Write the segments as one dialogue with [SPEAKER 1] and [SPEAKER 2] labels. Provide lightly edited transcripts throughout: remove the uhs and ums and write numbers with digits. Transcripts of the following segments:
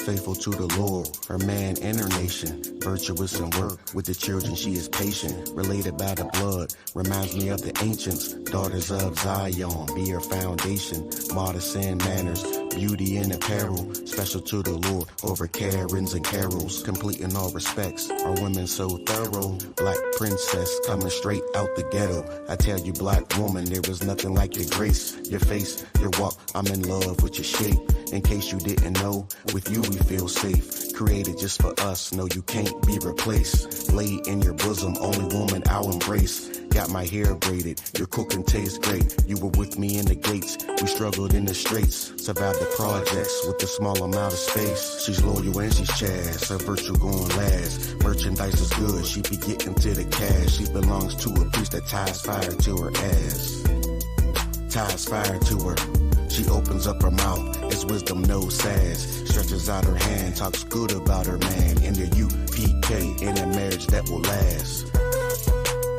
[SPEAKER 1] Faithful to the Lord, her man and her nation. Virtuous in work, with the children she is patient. Related by the blood, reminds me of the ancients. Daughters of Zion, be her foundation. Modest in manners, beauty in apparel. Special to the Lord, over Karens and carols. Complete in all respects, our women so thorough. Black princess, coming straight out the ghetto. I tell you, black woman, there is nothing like your grace. Your face, your walk, I'm in love with your shape. In case you didn't know, with you we feel safe. Created just for us, no you can't be replaced. Lay in your bosom, only woman I'll embrace. Got my hair braided, your cooking tastes great. You were with me in the gates, we struggled in the streets. Survived the projects with a small amount of space. She's loyal and she's chaste, her virtue going last. Merchandise is good, she be getting to the cash. She belongs to a priest that ties fire to her ass. Ties fire to her. She opens up her mouth, it's wisdom, no sass. Stretches out her hand, talks good about her man. In the UPK, in a marriage that will last.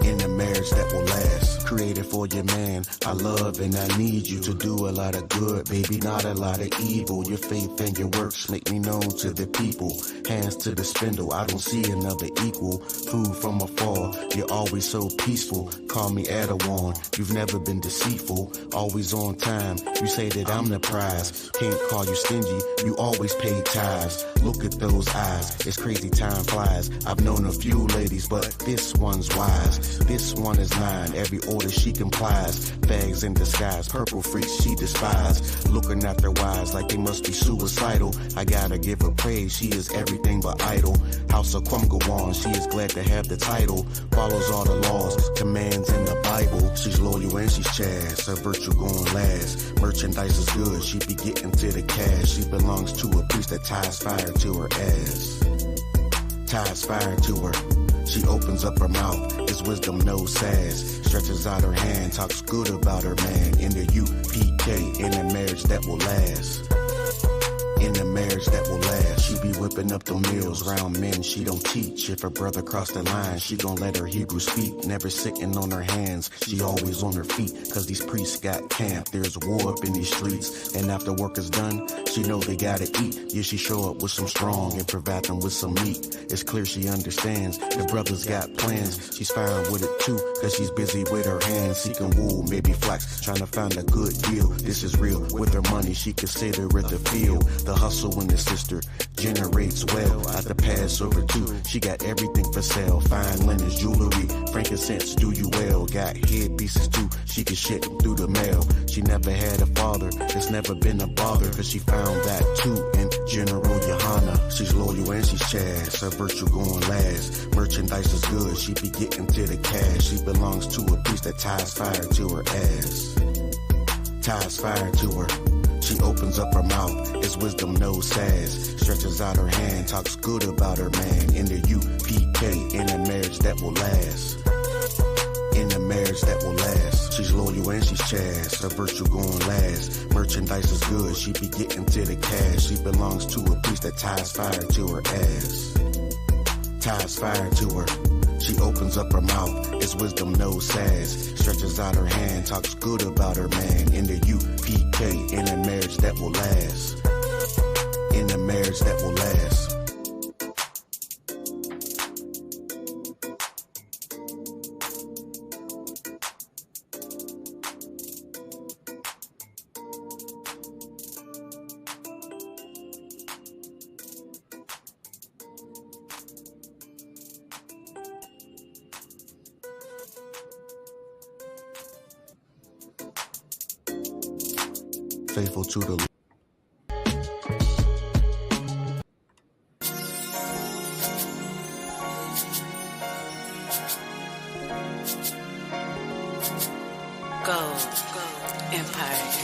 [SPEAKER 1] In a marriage that will last. Created for your man, I love and I need you to do a lot of good, baby, not a lot of evil. Your faith and your works make me known to the people. Hands to the spindle, I don't see another equal. Food from afar, you're always so peaceful. Call me Adawan, you've never been deceitful. Always on time, you say that I'm the prize. Can't call you stingy, you always pay tithes. Look at those eyes, it's crazy time flies. I've known a few ladies, but this one's wise. This one is mine, every order she complies. Bags in disguise, purple freaks she despise. Looking at their wives like they must be suicidal. I gotta give her praise, she is everything but idle. House of Kwamgawan, she is glad to have the title. Follows all the laws, commands in the Bible. She's loyal and she's chaste, her virtue going last. Merchandise is good, she be getting to the cash. She belongs to a priest that ties fire to her ass. Ties fire to her. She opens up her mouth, it's wisdom, no sass. Stretches out her hand, talks good about her man. In the UPK, in a marriage that will last. In a marriage that will last. She be whipping up the meals, round men she don't teach. If her brother cross the line, she gon' let her Hebrew speak. Never sitting on her hands, she always on her feet. Cause these priests got camp, there's war up in these streets. And after work is done, she know they gotta eat. Yeah, she show up with some strong and provide them with some meat. It's clear she understands, the brothers got plans. She's fine with it too, cause she's busy with her hands. Seeking wool, maybe flax, trying to find a good deal. This is real, with her money she consider it the field. The hustle in the sister generates well. Out the Passover too, she got everything for sale. Fine linens, jewelry, frankincense, do you well. Got headpieces too, she can ship through the mail. She never had a father, it's never been a bother. Cause she found that too in General Yohana. She's loyal and she's chaste, her virtue going last. Merchandise is good, she be getting to the cash. She belongs to a priest that ties fire to her ass. Ties fire to her. She opens up her mouth, it's wisdom, no sass. Stretches out her hand, talks good about her man. In the UPK, in a marriage that will last. In a marriage that will last. She's loyal and she's chaste, her virtue going last. Merchandise is good, she be getting to the cash. She belongs to a priest that ties fire to her ass. Ties fire to her. She opens up her mouth, it's wisdom, no sass. Stretches out her hand, talks good about her man. In the UPK, in a marriage that will last. In a marriage that will last. Faithful to the
[SPEAKER 2] Gold Empire.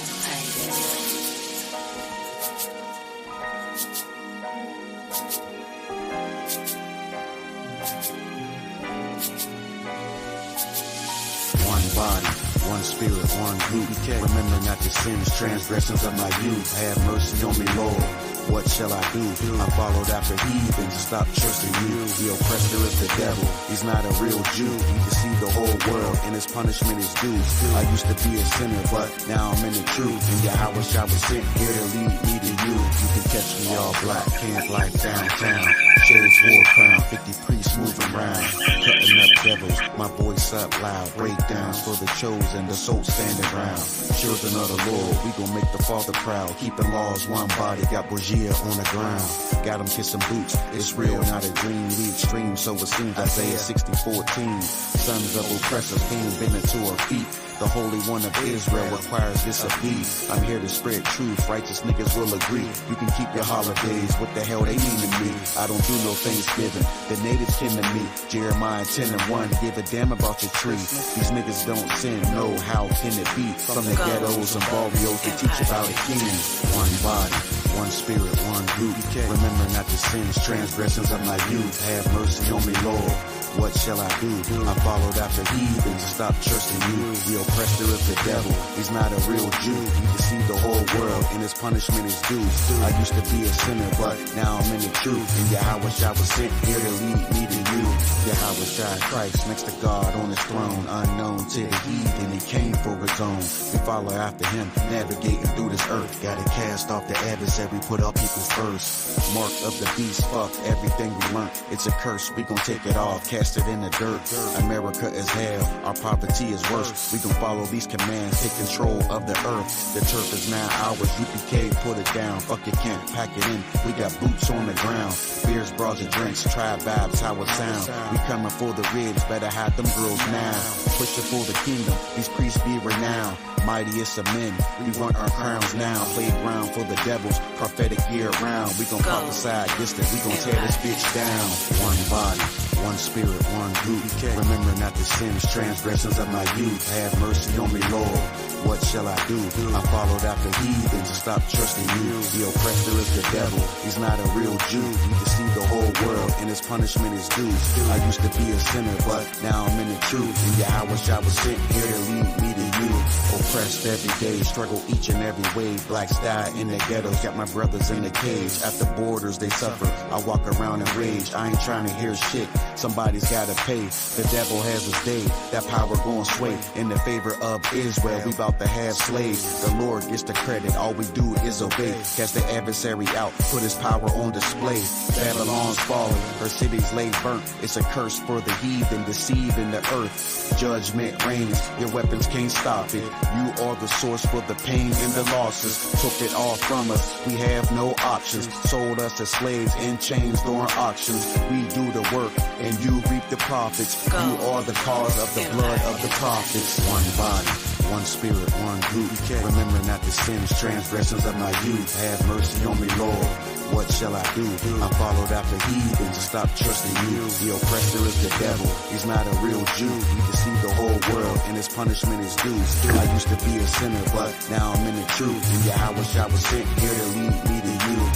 [SPEAKER 1] one body, one spirit, one group. Remember not the sins, transgressions of my youth. Have mercy on me, Lord. What shall I do? I followed after heathens and stopped trusting you. The oppressor is the devil. He's not a real Jew. He deceived the whole world and his punishment is due. I used to be a sinner, but now I'm in the truth. And Yahweh Shah was sent here to lead me to you. You can catch me all black, camp life downtown. Shades war crown, 50 priests moving round. Cutting up devils, my voice up loud. Breakdowns for the chosen, the soul standing round. Children of the Lord, we gon' make the Father proud. Keeping laws one body, got Bourgia on the ground. Got him kissing boots, it's real, not a dream. We extreme, so it seems Isaiah 60:14. Sons of oppressors came bending to our feet. The Holy One of Israel requires this of thee. I'm here to spread truth, righteous niggas will agree. You can keep your holidays, what the hell they mean to me? I don't do no Thanksgiving, the natives kin to me. Jeremiah 10:1, give a damn about your tree. These niggas don't sin, no, how can it be? From the ghettos and barrios to teach about a king. One body, one spirit, one group. Remember not the sins, transgressions of my youth. Have mercy on me, Lord. What shall I do? I followed after heathens and stopped trusting you. The oppressor is the devil. He's not a real Jew. He deceived the whole world and his punishment is due. I used to be a sinner, but now I'm in the truth. And Yahweh Shah was sent here to lead me to you. Yahweh Shah Christ next to God on his throne. Unknown to the heathen, he came for his own. We follow after him, navigating through this earth. Gotta cast off the adversary, put our people first. Mark of the beast, fuck everything we learned. It's a curse, we gon' take it off. Cast it in the dirt. America is hell, our poverty is worse. We gon' follow these commands, take control of the earth. The turf is now ours, UPK, put it down. Fuck it, can't pack it in. We got boots on the ground. Beers, bras, and drinks, tribe vibes, how it sound. We coming for the ribs, better hide them girls now. Pushing for the kingdom, these priests be renowned. Mightiest of men, we want our crowns now. Playground for the devils, prophetic year round. We gon' prophesy distant, we gon' tear this bitch down. One body, one spirit, one group. Remember not the sins, transgressions of my youth. Have mercy on me, Lord. What shall I do? I followed after heathens and stopped trusting you. The oppressor is the devil. He's not a real Jew. He deceived the whole world and his punishment is due. I used to be a sinner, but now I'm in the truth. And Yahweh Shah was sent here to lead me to you. Oppressed every day, struggle each and every way. Blacks die in the ghettos, got my brothers in the cage. At the borders they suffer, I walk around in rage. I ain't trying to hear shit, somebody's gotta pay. The devil has his day, that power gon' sway. In the favor of Israel, we bout to have slaves. The Lord gets the credit, all we do is obey. Cast the adversary out, put his power on display. Babylon's falling, her cities lay burnt. It's a curse for the heathen, deceiving the earth. Judgment reigns, your weapons can't stop it. You are the source for the pain and the losses. Took it all from us, we have no options. Sold us as slaves in chains during auctions. We do the work and you reap the profits. You are the cause of the blood of the prophets. One body, one spirit, one group. Remember not the sins, transgressions of my youth. Have mercy on me, Lord. What shall I do? I followed after heathens and stopped trusting you. The oppressor is the devil. He's not a real Jew. He deceived the whole world and his punishment is due. I used to be a sinner, but now I'm in the truth. And Yahweh Shah was sent here to lead me to you.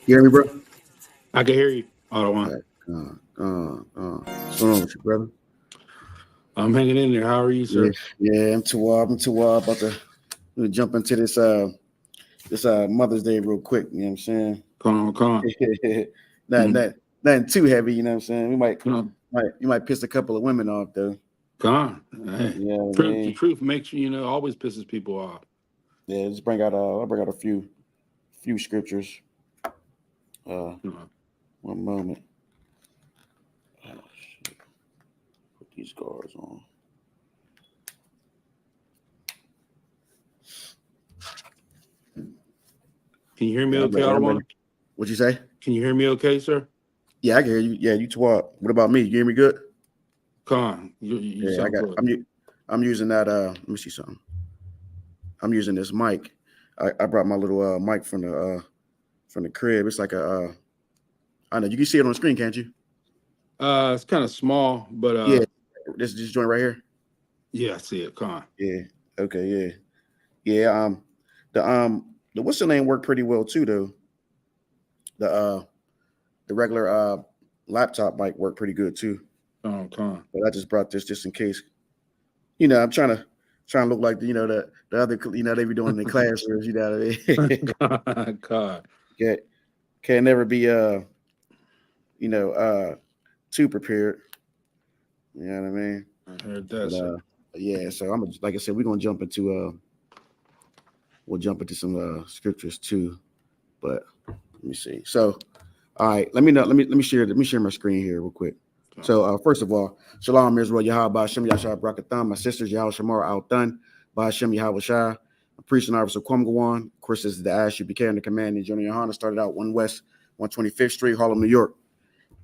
[SPEAKER 3] You hear me, bro?
[SPEAKER 4] I can hear you. All right.
[SPEAKER 3] What's going on with you, brother?
[SPEAKER 4] I'm hanging in there. How are you, sir?
[SPEAKER 3] Yeah, I'm too wild. About to jump into this Mother's Day real quick. You know what I'm saying?
[SPEAKER 4] Come on.
[SPEAKER 3] Nothing too heavy. You know what I'm saying? You might piss a couple of women off though.
[SPEAKER 4] Come on. Hey.
[SPEAKER 3] Yeah,
[SPEAKER 4] the truth makes you, always pisses people off.
[SPEAKER 3] Yeah, just I'll bring out a few scriptures. One moment. Oh, shit. Put these guards on.
[SPEAKER 4] Can you hear me okay,
[SPEAKER 3] What'd you say?
[SPEAKER 4] Can you hear me okay, sir?
[SPEAKER 3] Yeah, I can hear you. Yeah, you too. What about me? You hear me good?
[SPEAKER 4] Come on. You sound good.
[SPEAKER 3] I'm using that. Let me see something. I'm using this mic. I brought my little mic from the crib. It's like I know you can see it on the screen, can't you?
[SPEAKER 4] It's kind of small, but
[SPEAKER 3] yeah, this joint right here.
[SPEAKER 4] Yeah, I see it. Con.
[SPEAKER 3] Yeah. Okay. Yeah. Yeah. The what's the name worked pretty well too though. The regular laptop mic worked pretty good too.
[SPEAKER 4] Con.
[SPEAKER 3] But I just brought this just in case. I'm trying to look like the other they be doing in the classrooms. You know what I mean?
[SPEAKER 4] God.
[SPEAKER 3] Can't never be too prepared. You know what I mean?
[SPEAKER 4] I heard that.
[SPEAKER 3] Yeah. So like I said, we're gonna jump into some scriptures too. But let me see. So, all right, let me share my screen here real quick. So first of all, Shalom Israel Yahweh Shem Yashar Brakathan, my sisters Yahweh Shamar Al Thun, Shem Yahweh Shah, priest and officer Kwamgawan. Of course, this is the Ash you be carrying the command in Junior Honda, started out 1 West 125th Street, Harlem, New York.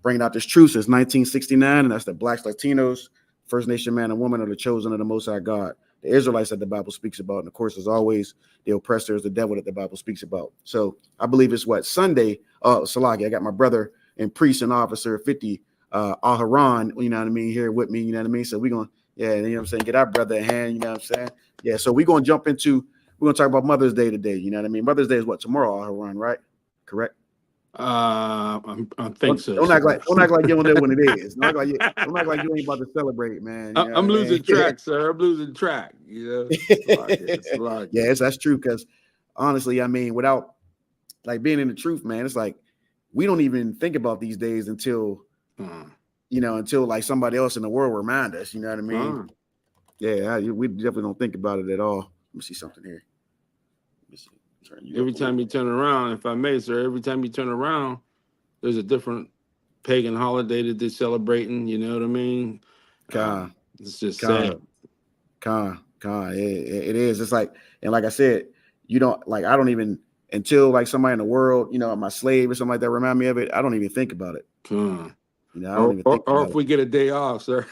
[SPEAKER 3] Bringing out this truth since 1969, and that's that blacks, Latinos, First Nation man and woman are the chosen of the Most High God. The Israelites that the Bible speaks about, and of course, as always, the oppressor is the devil that the Bible speaks about. So I believe it's Sunday. Salaki, I got my brother and priest and officer 50 Aharon, you know what I mean, here with me, you know what I mean? So we're going, you know what I'm saying, get our brother a hand, you know what I'm saying? Yeah, so we're going to talk about Mother's Day today, you know what I mean? Mother's Day is tomorrow, Aharon, right? Correct?
[SPEAKER 4] I think so.
[SPEAKER 3] Don't act like you don't know when it is. Don't act like you ain't about to celebrate, man.
[SPEAKER 4] I'm losing track, sir. I'm losing track.
[SPEAKER 3] Yes, that's true. Because honestly, I mean, without like being in the truth, man, it's like we don't even think about these days until until like somebody else in the world remind us. You know what I mean? Yeah, we definitely don't think about it at all. Let me see something here.
[SPEAKER 4] Every time you turn around, if I may, sir, every time you turn around, there's a different pagan holiday that they're celebrating. You know what I mean? It's just sad.
[SPEAKER 3] It is. It's like, and like I said, you don't like. I don't even until like somebody in the world, my slave or something like that, remind me of it. I don't even think about it. I don't even think
[SPEAKER 4] or if we get a day off, sir.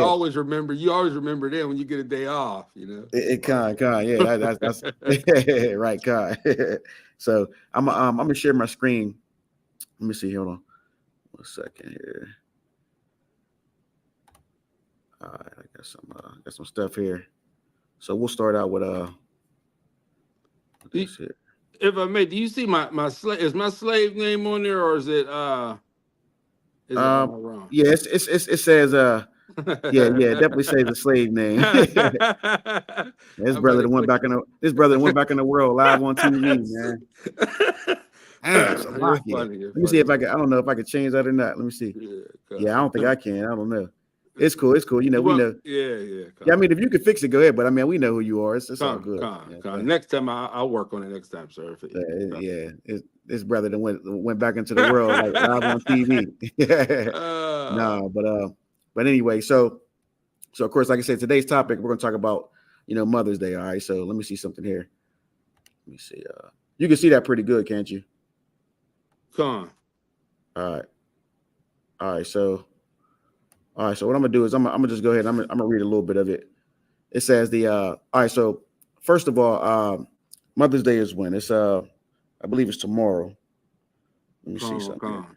[SPEAKER 4] Always remember. You always remember then when you get a day off.
[SPEAKER 3] Yeah, that's right, Con. So I'm gonna share my screen. Let me see. Hold on, 1 second here. All right, I got some stuff here. So we'll start out with
[SPEAKER 4] If I may, do you see my slave? Is my slave name on there, or is it wrong?
[SPEAKER 3] Yeah, it says definitely says a slave name. This brother went back in the world live on TV, man. So let me see if I can. I don't know if I can change that or not. Let me see. Yeah, I don't think I can. I don't know. It's cool. We know. Yeah. I mean, if you could fix it, go ahead. But I mean, we know who you are. It's all good.
[SPEAKER 4] Next time, I'll work on it next time, sir.
[SPEAKER 3] This brother that went back into the world like live on TV. No, but anyway, so of course, like I said, today's topic we're going to talk about Mother's Day. All right, so let me see something here. Let me see. You can see that pretty good, can't you?
[SPEAKER 4] All
[SPEAKER 3] right. So what I'm gonna do is I'm gonna just go ahead. I'm gonna read a little bit of it. It says all right. So first of all, Mother's Day is when? It's I believe it's tomorrow. Let me see something.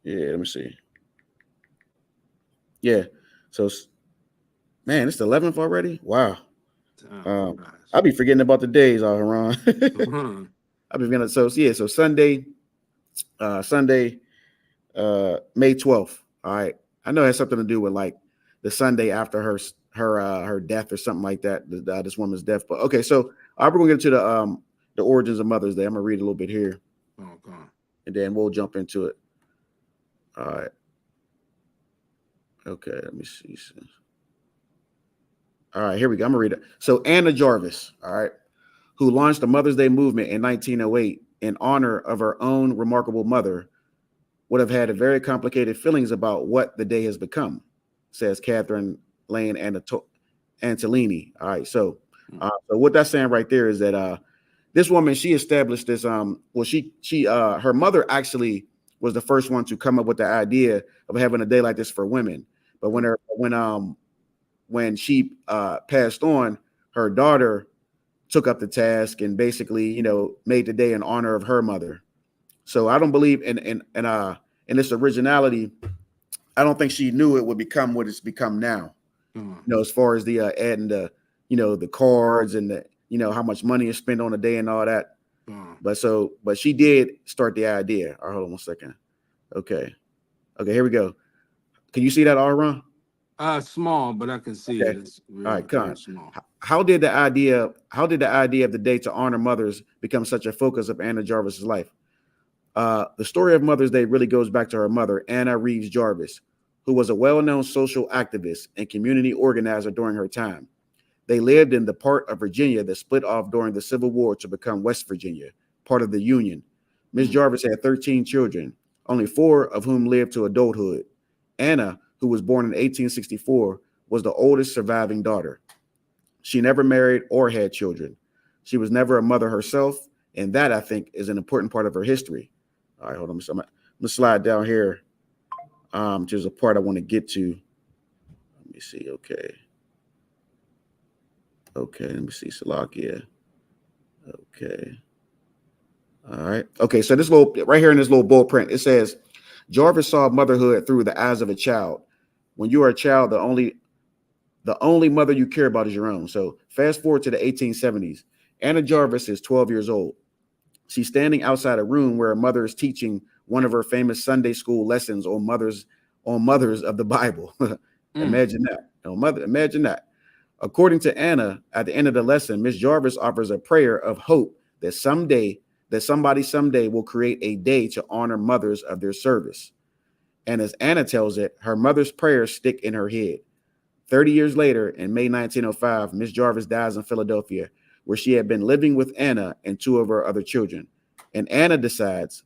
[SPEAKER 3] Yeah, let me see. Yeah. So man, it's the 11th already. Wow. I'll be forgetting about the days, Aaron. I've been forgetting. So Sunday, May 12th. All right. I know it has something to do with like the Sunday after her death or something like that. This woman's death. But okay, so we're gonna get into the origins of Mother's Day. I'm gonna read a little bit here, and then we'll jump into it. All right. Okay, let me see. All right, here we go. I'm gonna read it. So Anna Jarvis, all right, who launched the Mother's Day movement in 1908 in honor of her own remarkable mother, would have had a very complicated feelings about what the day has become, says Catherine Lane Antolini. All right, so what that's saying right there is that this woman, she established this. Her mother actually was the first one to come up with the idea of having a day like this for women. But when she passed on, her daughter took up the task and basically, made the day in honor of her mother. So I don't believe in this originality. I don't think she knew it would become what it's become now. as far as the adding the, the cards and the, how much money is spent on a day and all that. But she did start the idea. All right, hold on 1 second. Okay, here we go. Can you see that, Aaron?
[SPEAKER 4] Small, but I can see it. It's real,
[SPEAKER 3] all right, Con.
[SPEAKER 4] Small.
[SPEAKER 3] How did the idea of the day to honor mothers become such a focus of Anna Jarvis's life? The story of Mother's Day really goes back to her mother, Anna Reeves Jarvis, who was a well-known social activist and community organizer during her time. They lived in the part of Virginia that split off during the Civil War to become West Virginia, part of the Union. Ms. Jarvis had 13 children, only 4 of whom lived to adulthood. Anna, who was born in 1864, was the oldest surviving daughter. She never married or had children. She was never a mother herself, and that, I think, is an important part of her history. All right, hold on. I'm going to slide down here. There's a part I want to get to. Let me see. Okay, let me see. Salakia. Okay. All right. Okay, so this right here in this little bold print, it says, Jarvis saw motherhood through the eyes of a child. When you are a child, the only mother you care about is your own. So fast forward to the 1870s. Anna Jarvis is 12 years old. She's standing outside a room where her mother is teaching one of her famous Sunday school lessons on mothers of the Bible. Imagine that. Imagine that. According to Anna, at the end of the lesson, Miss Jarvis offers a prayer of hope that somebody someday will create a day to honor mothers of their service. And as Anna tells it, her mother's prayers stick in her head. 30 years later, in May 1905, Miss Jarvis dies in Philadelphia, where she had been living with Anna and 2 of her other children. And Anna decides,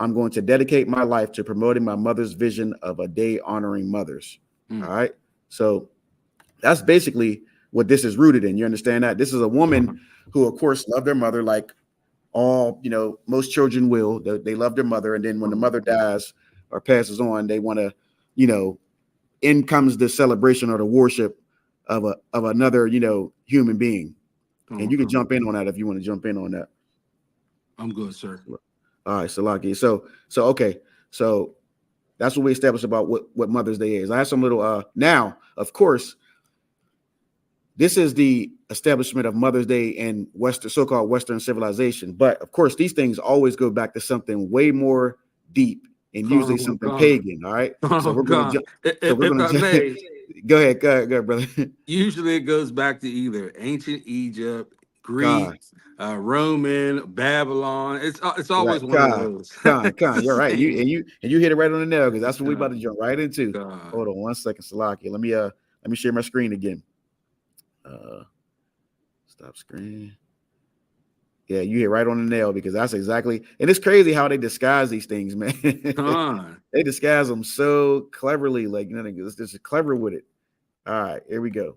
[SPEAKER 3] I'm going to dedicate my life to promoting my mother's vision of a day honoring mothers. All right. So that's basically what this is rooted in. You understand that? This is a woman who, of course, loved their mother like all, most children will. They love their mother. And then when the mother dies or passes on, they want to, in comes the celebration or the worship of another, human being. And you can jump in on that if you want to jump in on that.
[SPEAKER 4] I'm good, sir.
[SPEAKER 3] All right, Salaki. So okay. So that's what we established about what Mother's Day is. I have some little now, of course, this is the establishment of Mother's Day in so-called Western civilization. But of course, these things always go back to something way more deep and usually something pagan. All right. So we're going to go ahead, brother.
[SPEAKER 4] Usually it goes back to either ancient Egypt, Greek, Roman, Babylon. It's always one of those.
[SPEAKER 3] You're right. You hit it right on the nail, because that's what we about to jump right into. Hold on 1 second, Salaki. Let me share my screen again. Stop screen. Yeah, you hit right on the nail, because that's exactly, and it's crazy how they disguise these things, man. They disguise them so cleverly, like, it's just clever with it. All right, here we go.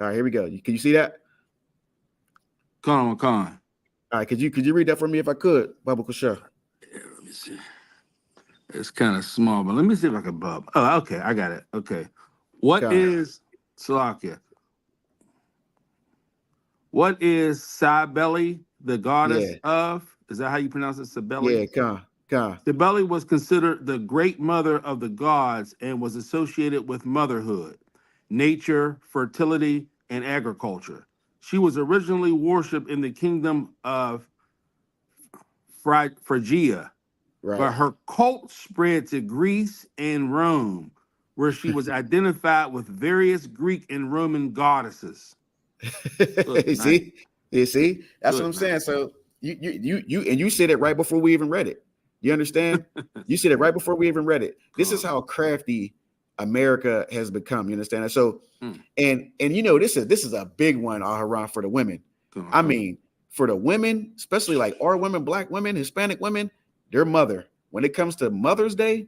[SPEAKER 3] Can you see that?
[SPEAKER 4] Con.
[SPEAKER 3] All right, could you read that for me if I could, Baba Kusha?
[SPEAKER 4] Yeah, let me see. It's kind of small, but let me see if I can bub. Oh, okay, I got it. Okay. What is Salakia? What is Cybele, the goddess of? Is that how you pronounce it? Cybele?
[SPEAKER 3] Yeah,
[SPEAKER 4] Cybele was considered the great mother of the gods and was associated with motherhood, nature, fertility, and agriculture. She was originally worshipped in the kingdom of Phrygia, but her cult spread to Greece and Rome, where she was identified with various Greek and Roman goddesses.
[SPEAKER 3] You see, that's what I'm saying. So you said it right before we even read it. You understand? You said it right before we even read it. This is how crafty America has become. You understand? So, and this is a big one, Aharon, for the women. I mean, for the women, especially like our women, Black women, Hispanic women, their mother. When it comes to Mother's Day,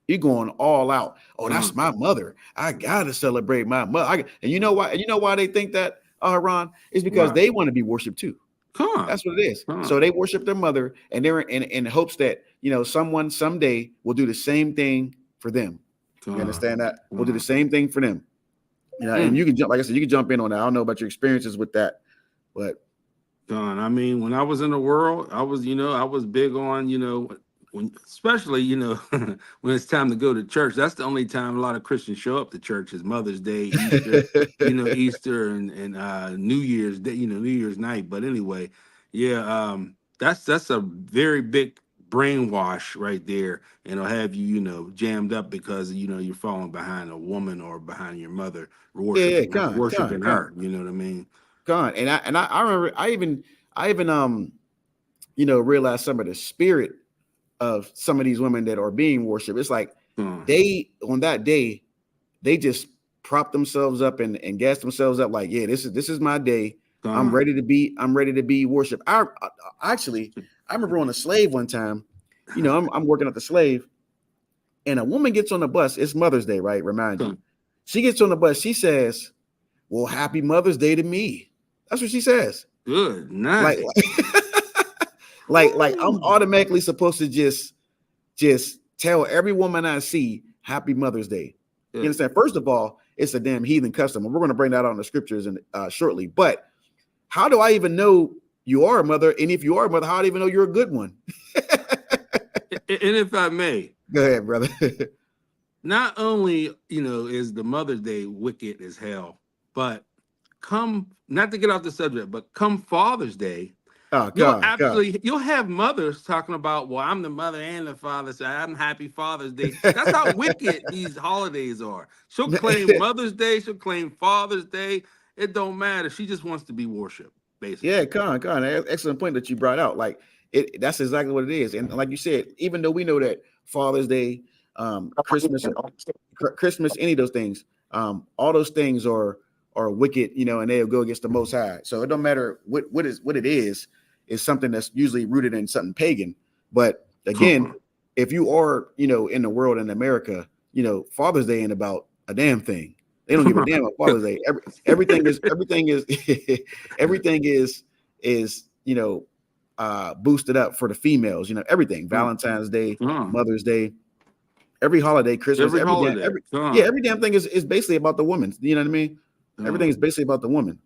[SPEAKER 3] you're going all out. Oh, that's my mother. I gotta celebrate my mother. And you know why? And you know why they think that, Aharon? Is because they want to be worshipped too. That's what it is. So they worship their mother, and they're in hopes that someone someday will do the same thing for them. You understand that? We'll do the same thing for them. And you can jump, like I said, you can jump in on that. I don't know about your experiences with that, but
[SPEAKER 4] I mean, when I was in the world, I was big on, especially, when it's time to go to church, that's the only time a lot of Christians show up to church is Mother's Day, Easter, Easter and New Year's Day, New Year's night. But anyway, yeah, that's a very big brainwash right there, and it'll have you, jammed up because you're falling behind a woman or behind your mother,
[SPEAKER 3] Yeah,
[SPEAKER 4] worshiping her. You know what I mean?
[SPEAKER 3] Con. And I remember I even realized some of the spirit of some of these women that are being worshipped. It's like they on that day, they just prop themselves up and gas themselves up like, yeah, this is my day. I'm ready to be worshipped. I remember on a slave one time, I'm working at the slave, and a woman gets on the bus. It's Mother's Day, right? Remind you. She gets on the bus. She says, well, happy Mother's Day to me. That's what she says.
[SPEAKER 4] Good night.
[SPEAKER 3] Like I'm automatically supposed to just tell every woman I see happy Mother's Day. You understand? First of all, it's a damn heathen custom. And we're going to bring that out in the scriptures shortly. But how do I even know you are a mother? And if you are a mother, how do I even know you're a good one?
[SPEAKER 4] And if I may.
[SPEAKER 3] Go ahead, brother.
[SPEAKER 4] Not only, is the Mother's Day wicked as hell, but not to get off the subject, but come Father's Day, you'll have mothers talking about, well, I'm the mother and the father, so I'm happy Father's Day. That's how wicked these holidays are. She'll claim Mother's Day, she'll claim Father's Day. It don't matter. She just wants to be worshipped, basically.
[SPEAKER 3] Yeah, excellent point that you brought out. Like that's exactly what it is. And like you said, even though we know that Father's Day, Christmas, any of those things, all those things are wicked, and they'll go against the Most High. So it don't matter what it is something that's usually rooted in something pagan. But again, if you are, in the world in America, Father's Day ain't about a damn thing. They don't give a damn about Father's Day. Everything is boosted up for the females. Everything. Valentine's Day, Mother's Day, every holiday, Christmas, every damn thing is basically about the woman. You know what I mean? Everything is basically about the woman.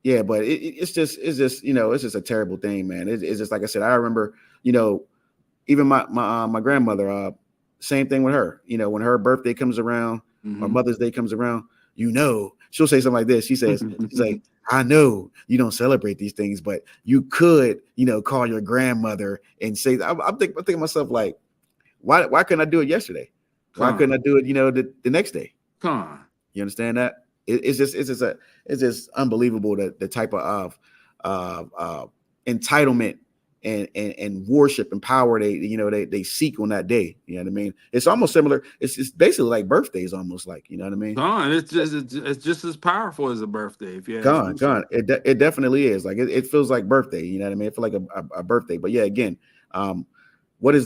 [SPEAKER 3] Yeah, but it's just a terrible thing, man. It's just like I said. I remember, even my grandmother. Same thing with her. When her birthday comes around, or Mother's Day comes around, she'll say something like this. She says, she's like, I know you don't celebrate these things, but you could, call your grandmother and say, I'm thinking to myself, like, why couldn't I do it yesterday? Why couldn't I do it, the next day? You understand that? It's just unbelievable the type of entitlement and worship and power they seek on that day. You know what I mean? It's almost similar. It's basically like birthdays, almost like, you know what I mean?
[SPEAKER 4] It's just as powerful as a birthday. If you
[SPEAKER 3] it definitely is. Like it feels like birthday. You know what I mean? It feels like a birthday. But yeah, again, what is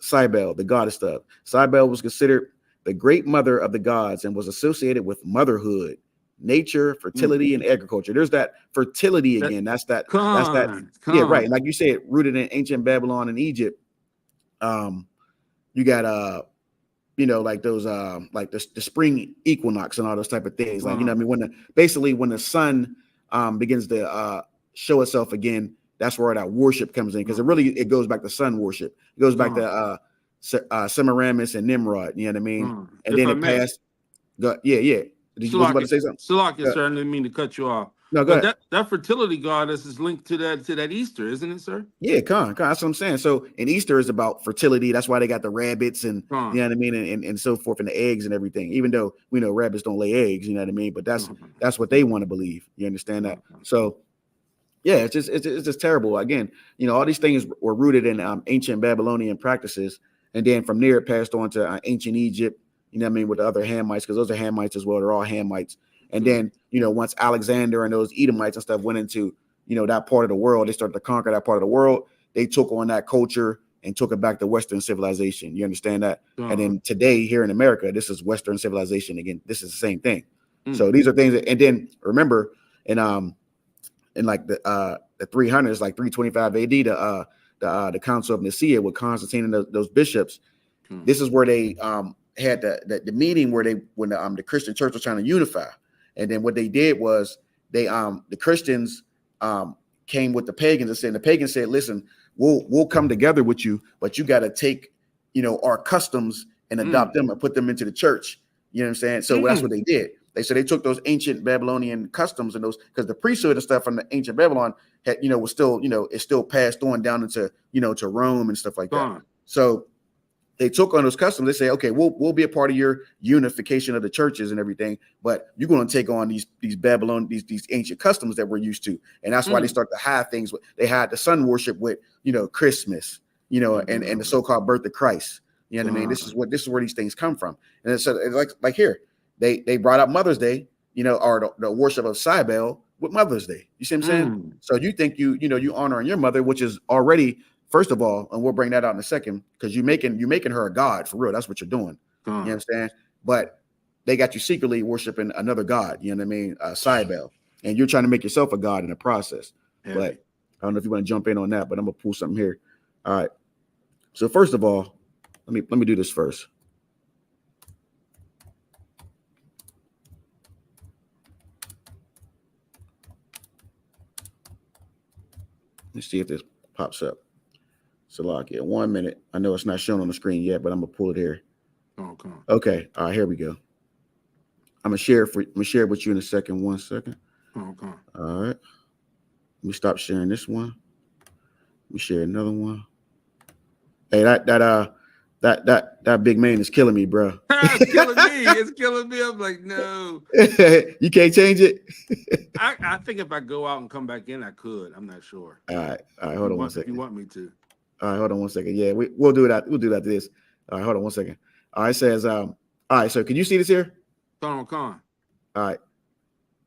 [SPEAKER 3] Cybele, the goddess of? Cybele was considered the great mother of the gods and was associated with motherhood, nature, fertility, and agriculture. There's that fertility again. That's that. Yeah, right. And like you said, rooted in ancient Babylon and Egypt. You got like those like the spring equinox and all those type of things. Like, I mean, when the sun begins to show itself again, that's where that worship comes in, because it goes back to sun worship. It goes back to Semiramis and Nimrod. You know what I mean? And then it passed. Yeah. Was you about to say something?
[SPEAKER 4] Salakia, sir, I didn't mean to cut you off.
[SPEAKER 3] No, go ahead.
[SPEAKER 4] That fertility goddess is linked to that Easter, isn't it, sir?
[SPEAKER 3] Yeah, that's what I'm saying. So, and Easter is about fertility. That's why they got the rabbits and you know what I mean, and so forth, and the eggs and everything. Even though we know rabbits don't lay eggs, you know what I mean. But that's what they want to believe. You understand that? So, yeah, it's just terrible. Again, all these things were rooted in ancient Babylonian practices, and then from there it passed on to ancient Egypt. You know what I mean, with the other Hamites, because those are Hamites as well. They're all Hamites. And then, once Alexander and those Edomites and stuff went into, that part of the world, they started to conquer that part of the world. They took on that culture and took it back to Western civilization. You understand that? And then today here in America, this is Western civilization again. This is the same thing. So these are things and then remember in like the 300s, like 325 AD, the Council of Nicaea with Constantine and those bishops. This is where they had the meeting where when the Christian church was trying to unify. And then what they did was the Christians came with the pagans and said, the pagans said, listen, we'll come together with you, but you got to take, our customs and adopt them and put them into the church. You know what I'm saying? So that's what they did. They took those ancient Babylonian customs and those, because the priesthood and stuff from the ancient Babylon had, was still, it's still passed on down into, to Rome and stuff like that. So they took on those customs. They say, okay, we'll be a part of your unification of the churches and everything, but you're going to take on these Babylon, these ancient customs that we're used to. And that's why they start to hide things. They had the sun worship with, Christmas, and the so-called birth of Christ. You know what I mean? This is where these things come from. And so like here, they brought up Mother's Day, or the worship of Cybele with Mother's Day. You see what I'm saying? So you think you honoring your mother, which is already, first of all, and we'll bring that out in a second, because you're making her a god for real. That's what you're doing. You understand? But they got you secretly worshiping another god. You know what I mean? Cybele, and you're trying to make yourself a god in the process. Yeah. But I don't know if you want to jump in on that, but I'm gonna pull something here. All right. So first of all, let me do this first. Let's see if this pops up. Salakia, 1 minute. I know it's not shown on the screen yet, but I'm gonna pull it here. Okay. All right, here we go. I'm gonna share it with you in a second. 1 second. All right. Let me stop sharing this one. Let me share another one. Hey, that big man is killing me, bro.
[SPEAKER 4] It's killing me. It's killing me. I'm like, no.
[SPEAKER 3] You can't change it.
[SPEAKER 4] I think if I go out and come back in, I could. I'm not sure.
[SPEAKER 3] All right. Hold on 1 second.
[SPEAKER 4] If you want me to.
[SPEAKER 3] All right, hold on 1 second. Yeah, we'll do that. We'll do that to this. All right, hold on 1 second. All right, it says, all right, so can you see this here?
[SPEAKER 4] Con.
[SPEAKER 3] All right.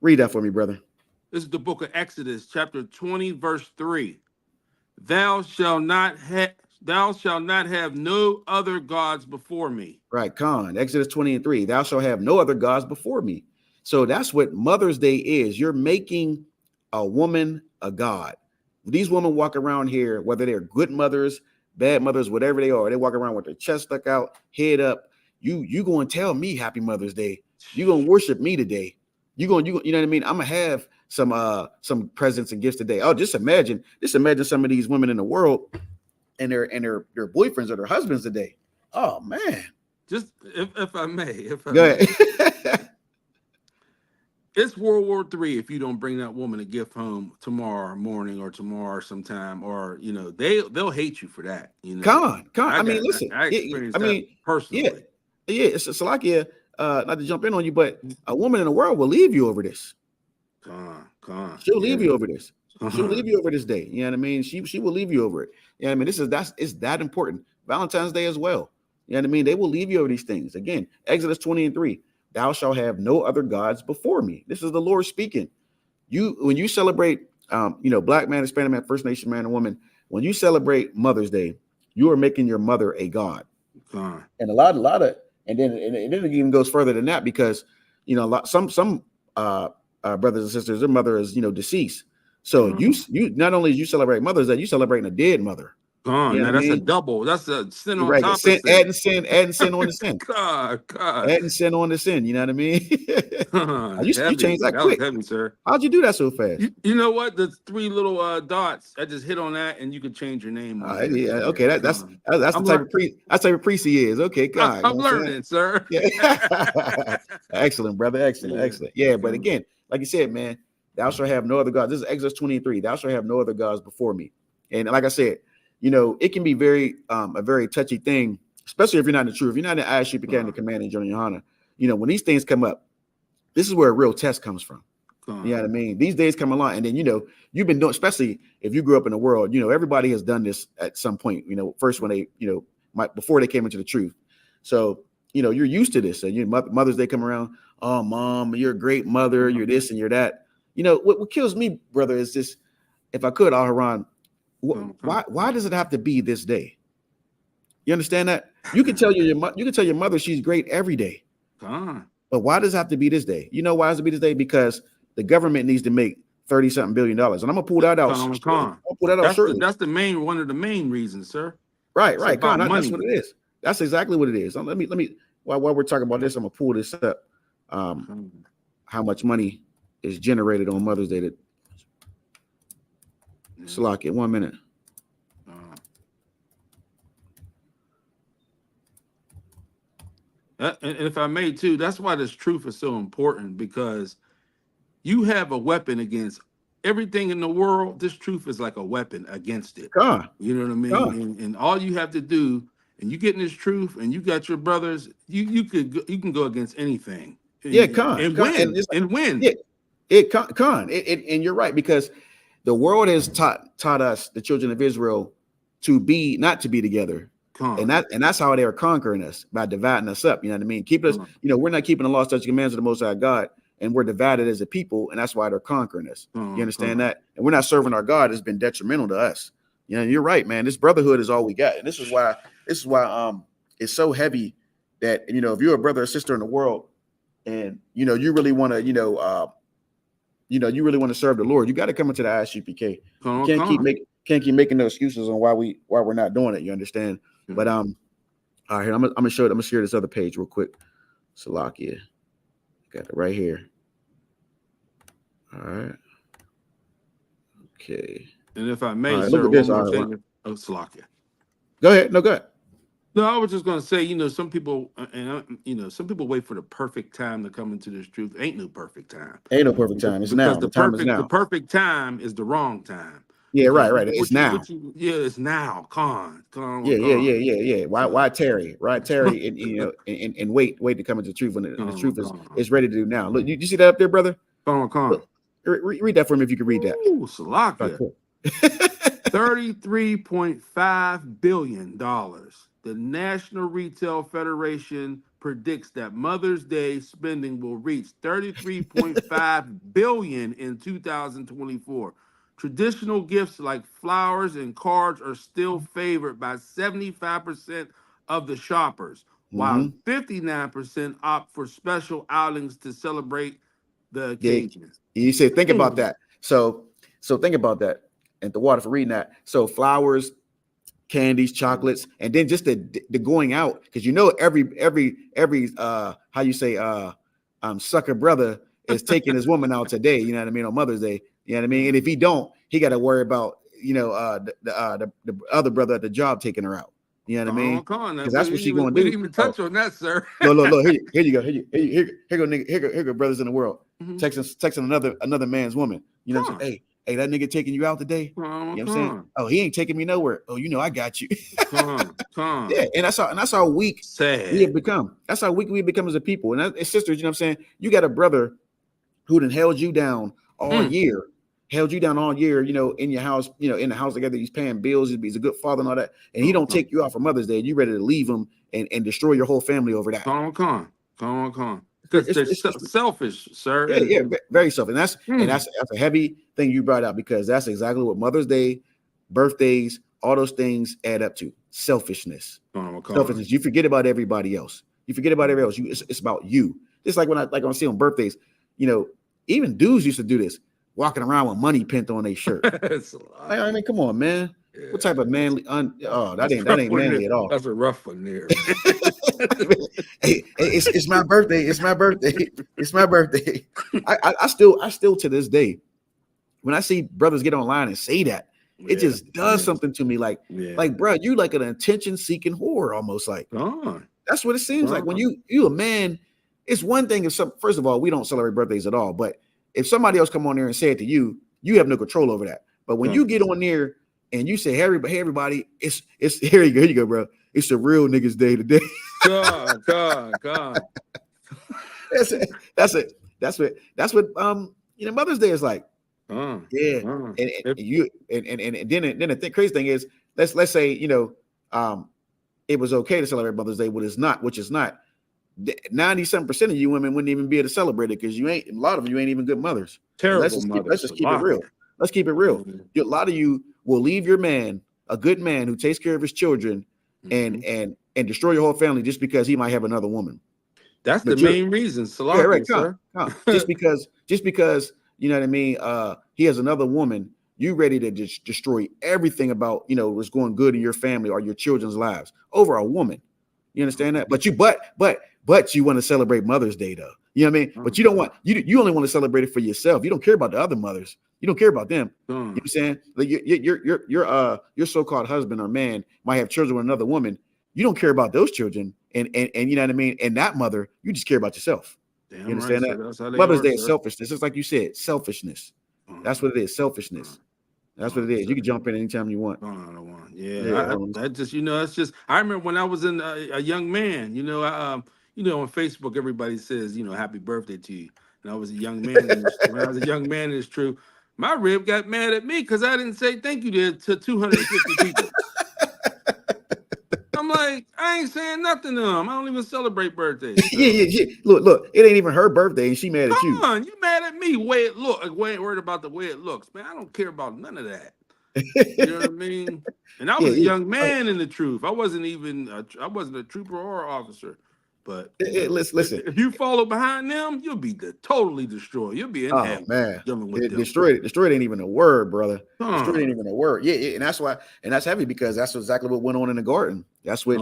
[SPEAKER 3] Read that for me, brother.
[SPEAKER 4] This is the book of Exodus, chapter 20, verse 3. Thou shalt not have no other gods before me.
[SPEAKER 3] Right, Con. Exodus 20 and 3. Thou shalt have no other gods before me. So that's what Mother's Day is. You're making a woman a god. These women walk around here, whether they're good mothers, bad mothers, whatever they are, they walk around with their chest stuck out, head up. You going to tell me Happy Mother's Day. You're going to worship me today. You know what I mean? I'm going to have some presents and gifts today. Oh, just imagine some of these women in the world and their boyfriends or their husbands today. Oh man.
[SPEAKER 4] Just if I may.
[SPEAKER 3] Go ahead.
[SPEAKER 4] It's World War III if you don't bring that woman a gift home tomorrow morning or tomorrow sometime, or they'll hate you for that.
[SPEAKER 3] Con. I mean, listen.
[SPEAKER 4] I experienced that personally.
[SPEAKER 3] Yeah. It's Salakia, not to jump in on you, but a woman in the world will leave you over this.
[SPEAKER 4] Con.
[SPEAKER 3] She'll leave you over this. She'll leave you over this day. You know what I mean? She will leave you over it. Yeah, I mean, it's that important. Valentine's Day as well. You know what I mean? They will leave you over these things. Again, Exodus 20 and 3. Thou shalt have no other gods before me. This is the Lord speaking. When you celebrate, Black man, Hispanic man, First Nation man, and woman, when you celebrate Mother's Day, you are making your mother a god. And a lot of, and then it even goes further than that, because some brothers and sisters, their mother is deceased. So you not only you celebrate Mother's Day, you celebrating a dead mother.
[SPEAKER 4] Now that's a double. That's a sin on
[SPEAKER 3] right.
[SPEAKER 4] top
[SPEAKER 3] Sin,
[SPEAKER 4] of sin.
[SPEAKER 3] adding sin on the sin.
[SPEAKER 4] God.
[SPEAKER 3] Adding sin on the sin. You know what I mean? You changed that quick.
[SPEAKER 4] Was heavy, sir.
[SPEAKER 3] How'd you do that so fast?
[SPEAKER 4] You know what? The three little dots. I just hit on that, and you can change your name.
[SPEAKER 3] Yeah. Okay. That's the type of priest he is. Okay. God.
[SPEAKER 4] I'm learning, sir.
[SPEAKER 3] Yeah. Excellent, brother. Excellent. Yeah. But again, like you said, man, thou shalt have no other gods. This is Exodus 23. Thou shalt have no other gods before me. And like I said, it can be a very touchy thing, especially if you're not in the truth. If you're not in the Isupk Academy Command and Journal Yohana, when these things come up, this is where a real test comes from. You know what I mean? These days come along, and then you've been doing, especially if you grew up in the world, everybody has done this at some point. First when they, before they came into the truth. So you're used to this. And Mother's Day come around. Oh, Mom, you're a great mother. You're this and you're that. What kills me, brother, is this. If I could, Al-Haran, why does it have to be this day? You understand that? You can tell your mother she's great every day. But why does it have to be this day? You know why does it be this day? Because the government needs to make $30-something billion. And I'm gonna pull that out.
[SPEAKER 4] That's one of the main reasons, sir.
[SPEAKER 3] Right. That's what it is. That's exactly what it is. Let me while we're talking about this, I'm gonna pull this up. How much money is generated on Mother's Day? Salakia, 1 minute.
[SPEAKER 4] And if I may too, that's why this truth is so important, because you have a weapon against everything in the world. This truth is like a weapon against it.
[SPEAKER 3] God.
[SPEAKER 4] You know what I mean? And all you have to do, and you get in this truth, and you got your brothers, you can go against anything. And win. And win.
[SPEAKER 3] Yeah, and you're right, because the world has taught us, the children of Israel, not to be together. And that's how they are conquering us, by dividing us up. You know what I mean? Keep us, we're not keeping the law, statutes, commands of the Most High God, and we're divided as a people, and that's why they're conquering us. You understand that? And we're not serving our God. It's been detrimental to us. You're right, man. This brotherhood is all we got, and this is why it's so heavy that if you're a brother or sister in the world, and you really want to you really want to serve the Lord, you got to come into the Isupk. Can't keep making no excuses on why we're not doing it. You understand? But all right, here, I'm gonna share this other page real quick. Salakia, got it right here. All right. Okay.
[SPEAKER 4] And if I may,
[SPEAKER 3] right,
[SPEAKER 4] sir,
[SPEAKER 3] Salakia. Go ahead. No, go ahead.
[SPEAKER 4] No, I was just gonna say, some people, some people wait for the perfect time to come into this truth. Ain't no perfect time.
[SPEAKER 3] Ain't no perfect time. It's now. The time is now.
[SPEAKER 4] The perfect time is the wrong time.
[SPEAKER 3] Yeah, right. It's now.
[SPEAKER 4] It's now. Con.
[SPEAKER 3] Yeah. Why tarry? Right, tarry, and wait to come into the truth when the truth is ready to do now. Look, you see that up there, brother?
[SPEAKER 4] Con.
[SPEAKER 3] Read that for me if you can read that.
[SPEAKER 4] Ooh, Salakia. $33.5 billion. The National Retail Federation predicts that Mother's Day spending will reach $33.5 billion in 2024. Traditional gifts like flowers and cards are still favored by 75% of the shoppers, while 59% opt for special outings to celebrate the occasion.
[SPEAKER 3] You say, think about that. So think about that. And the water for reading that. So flowers, candies, chocolates, and then just the going out, because every how you say sucker brother is taking his woman out today. You know what I mean, on Mother's Day. You know what I mean? And if he don't, he got to worry about the other brother at the job taking her out. You know what I mean? Because that's what she's going to do.
[SPEAKER 4] We didn't even touch on that, sir.
[SPEAKER 3] Look. Here you go. Here go brothers in the world texting another man's woman. You know what I'm saying? Hey, that nigga taking you out today? You know what I'm saying? Oh, he ain't taking me nowhere. Oh, I got you. Yeah, and that's how weak we have become. That's how weak we have become as a people. And sisters, you know what I'm saying? You got a brother who done held you down all year. In your house, in the house together, he's paying bills, he's a good father and all that, and he don't take you out for Mother's Day, and you ready to leave him and destroy your whole family over that.
[SPEAKER 4] Come on. Because they're selfish, sir.
[SPEAKER 3] Yeah, very selfish. And that's a heavy thing you brought out, because that's exactly what Mother's Day, birthdays, all those things add up to. Selfishness. Selfishness. You forget about everybody else. It's about you. Just like when I see on birthdays, even dudes used to do this, walking around with money pent on their shirt. I mean, come on, man. Yeah. What type of manly? That ain't manly at all.
[SPEAKER 4] That's a rough one there.
[SPEAKER 3] Hey, it's my birthday. It's my birthday. I still to this day, when I see brothers get online and say that, it just does something to me. Like, bro, you like an attention-seeking whore, almost like. That's what it seems like. When you a man, it's one thing if first of all, we don't celebrate birthdays at all, but if somebody else come on there and say it to you, you have no control over that. But when you get on there and you say, hey, everybody, it's here you go, bro. It's a real niggas day today. God. That's what Mother's Day is like. And then the crazy thing is, let's say it was okay to celebrate Mother's Day, which is not. 97% of you women wouldn't even be able to celebrate it, because a lot of you ain't even good mothers.
[SPEAKER 4] Terrible.
[SPEAKER 3] Let's just keep it real. Let's keep it real. A lot of you will leave your man, a good man who takes care of his children, and destroy your whole family just because he might have another woman.
[SPEAKER 4] That's the main reason. Sir.
[SPEAKER 3] Just because you know what I mean. He has another woman. You ready to just destroy everything about what's going good in your family or your children's lives over a woman. You understand that? But you want to celebrate Mother's Day though. You know what I mean? But you don't want you only want to celebrate it for yourself. You don't care about the other mothers. You don't care about them. You know
[SPEAKER 4] Con.
[SPEAKER 3] what I'm saying? Like your so-called husband or man might have children with another woman. You don't care about those children, and you know what I mean. And that mother, you just care about yourself. You
[SPEAKER 4] Damn right,
[SPEAKER 3] understand
[SPEAKER 4] sir.
[SPEAKER 3] that?
[SPEAKER 4] That's how they
[SPEAKER 3] Mother's
[SPEAKER 4] are,
[SPEAKER 3] Day is
[SPEAKER 4] sir.
[SPEAKER 3] selfishness. It's like you said, selfishness. That's what it is. Selfishness. That's what it is. You can jump in anytime you want.
[SPEAKER 4] Yeah, that just that's just. I remember when I was a young man. On Facebook everybody says happy birthday to you. And I was a young man. When I was a young man, it's true. My rib got mad at me because I didn't say thank you to 250 people. I'm like, I ain't saying nothing to them. I don't even celebrate birthdays. So.
[SPEAKER 3] Yeah. Look, it ain't even her birthday, and she mad at you.
[SPEAKER 4] Come on, you mad at me? Way it look, worried about the way it looks, man. I don't care about none of that. You know what I mean? And I was a young man in the truth. I wasn't I wasn't a trooper or officer. But
[SPEAKER 3] listen,
[SPEAKER 4] if you follow behind them, you'll be totally destroyed. You'll be in hell.
[SPEAKER 3] Man,
[SPEAKER 4] dealing with them.
[SPEAKER 3] destroyed ain't even a word, brother. Destroyed ain't even a word. Yeah, and that's why, and that's heavy because that's exactly what went on in the garden. That's what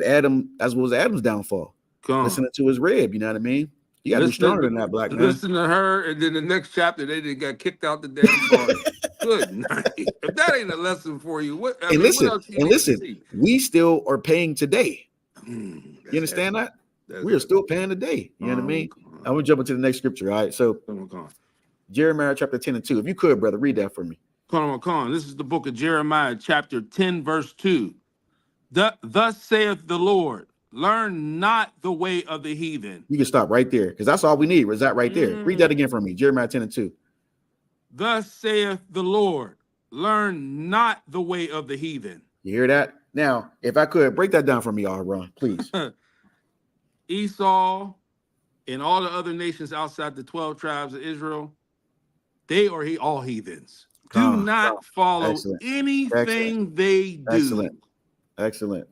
[SPEAKER 3] Adam. That's what was Adam's downfall. Listening to his rib, you know what I mean? You got to be stronger than that, black man.
[SPEAKER 4] Listen to her, and then the next chapter they didn't got kicked out the damn garden. Good night. If that ain't a lesson for you, what?
[SPEAKER 3] Listen,
[SPEAKER 4] what else you need to see?
[SPEAKER 3] We still are paying today. You understand that? We are still paying today. You know what I mean? I'm gonna jump into the next scripture. All right. So Jeremiah chapter 10 and 2. If you could, brother, read that for me.
[SPEAKER 4] Come on. This is the book of Jeremiah, chapter 10, verse 2. Thus saith the Lord, learn not the way of the heathen.
[SPEAKER 3] You can stop right there because that's all we need. Was that right there? Read that again for me. Jeremiah 10 and 2.
[SPEAKER 4] Thus saith the Lord, learn not the way of the heathen.
[SPEAKER 3] You hear that? Now, if I could break that down for me, Ron, please.
[SPEAKER 4] Esau and all the other nations outside the 12 tribes of Israel, they are all heathens. Do not follow anything they do.
[SPEAKER 3] Excellent.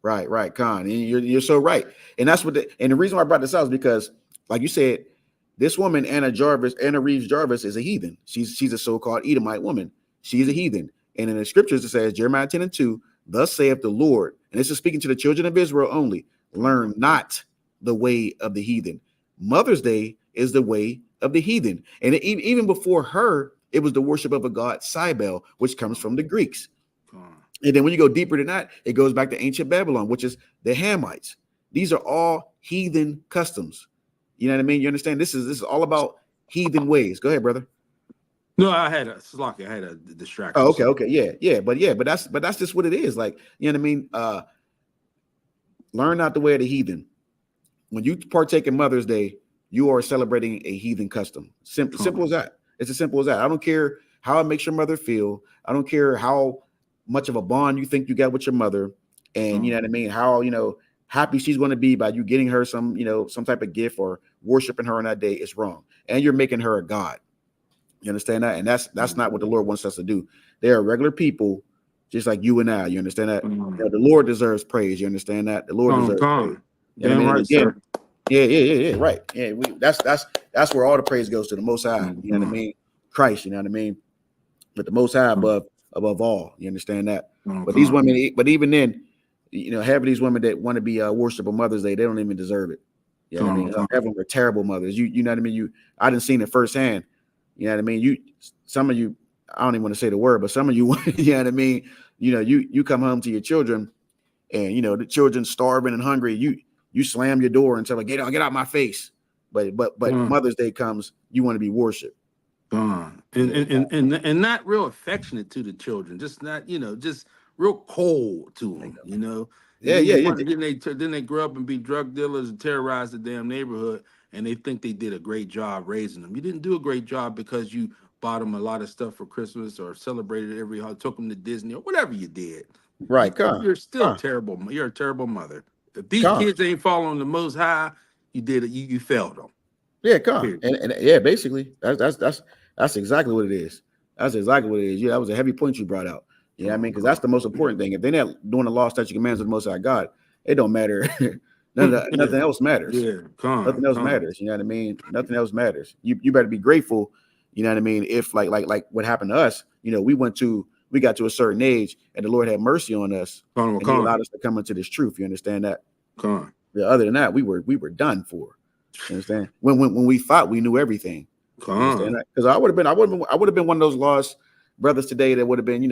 [SPEAKER 3] Right, Con. And you're so right. And that's the reason why I brought this out is because, like you said, this woman, Anna Reeves Jarvis, is a heathen. She's a so-called Edomite woman. She's a heathen. And in the scriptures, it says, Jeremiah 10 and 2, thus saith the Lord, and this is speaking to the children of Israel only, learn not the way of the heathen. Mother's Day is the way of the heathen. And even before her, it was the worship of a god, Cybele, which comes from the Greeks. And then when you go deeper than that, it goes back to ancient Babylon, which is the Hamites. These are all heathen customs. You know what I mean? You understand? This is all about heathen ways. Go ahead, brother.
[SPEAKER 4] No, I had a distraction.
[SPEAKER 3] Oh, okay. Yeah. But that's just what it is. Like, you know what I mean? Learn not the way of the heathen. When you partake in Mother's Day, you are celebrating a heathen custom. Simple as that. It's as simple as that. I don't care how it makes your mother feel. I don't care how much of a bond you think you got with your mother, and you know what I mean, how happy she's going to be by you getting her some type of gift or worshiping her on that day is wrong, and you're making her a god. You understand that? And that's not what the Lord wants us to do. They are regular people, just like you and I. You understand that? The Lord deserves praise. You understand that? The Lord deserves praise. You know what I mean? Again, yeah, right. Yeah, that's where all the praise goes to the Most High. You know what I mean? Christ. You know what I mean? But the Most High above all. You understand that? But these women, but even then, having these women that want to be worship on Mother's Day, they don't even deserve it. You know what I mean? Having were terrible mothers. You know what I mean? I didn't seen it firsthand. You know what I mean? Some of you, I don't even want to say the word, but some of you, you know what I mean? You come home to your children, and the children starving and hungry. You slam your door and tell them, get out my face. But Mother's Day comes, you want to be worshipped.
[SPEAKER 4] And not real affectionate to the children, just not, just real cold to them,
[SPEAKER 3] Yeah.
[SPEAKER 4] Then they grow up and be drug dealers and terrorize the damn neighborhood, and they think they did a great job raising them. You didn't do a great job because you bought them a lot of stuff for Christmas or celebrated took them to Disney or whatever you did.
[SPEAKER 3] Right,
[SPEAKER 4] you're still terrible. You're a terrible mother. If these kids ain't following the Most High, you did it. You failed them.
[SPEAKER 3] Yeah, and yeah, basically that's exactly what it is. That's exactly what it is. Yeah, that was a heavy point you brought out. You know what I mean? Because that's the most important thing. If they're not doing the law, statute, commands of the Most High God, it don't matter. Nothing else matters.
[SPEAKER 4] Yeah,
[SPEAKER 3] nothing else matters. You know what I mean? Nothing else matters. You better be grateful. You know what I mean? If like what happened to us, we got to a certain age, and the Lord had mercy on us, and He allowed us to come into this truth. You understand that? Other than that, we were done for. You understand? When we thought we knew everything, You understand that? Because I would have been one of those lost brothers today that would have been,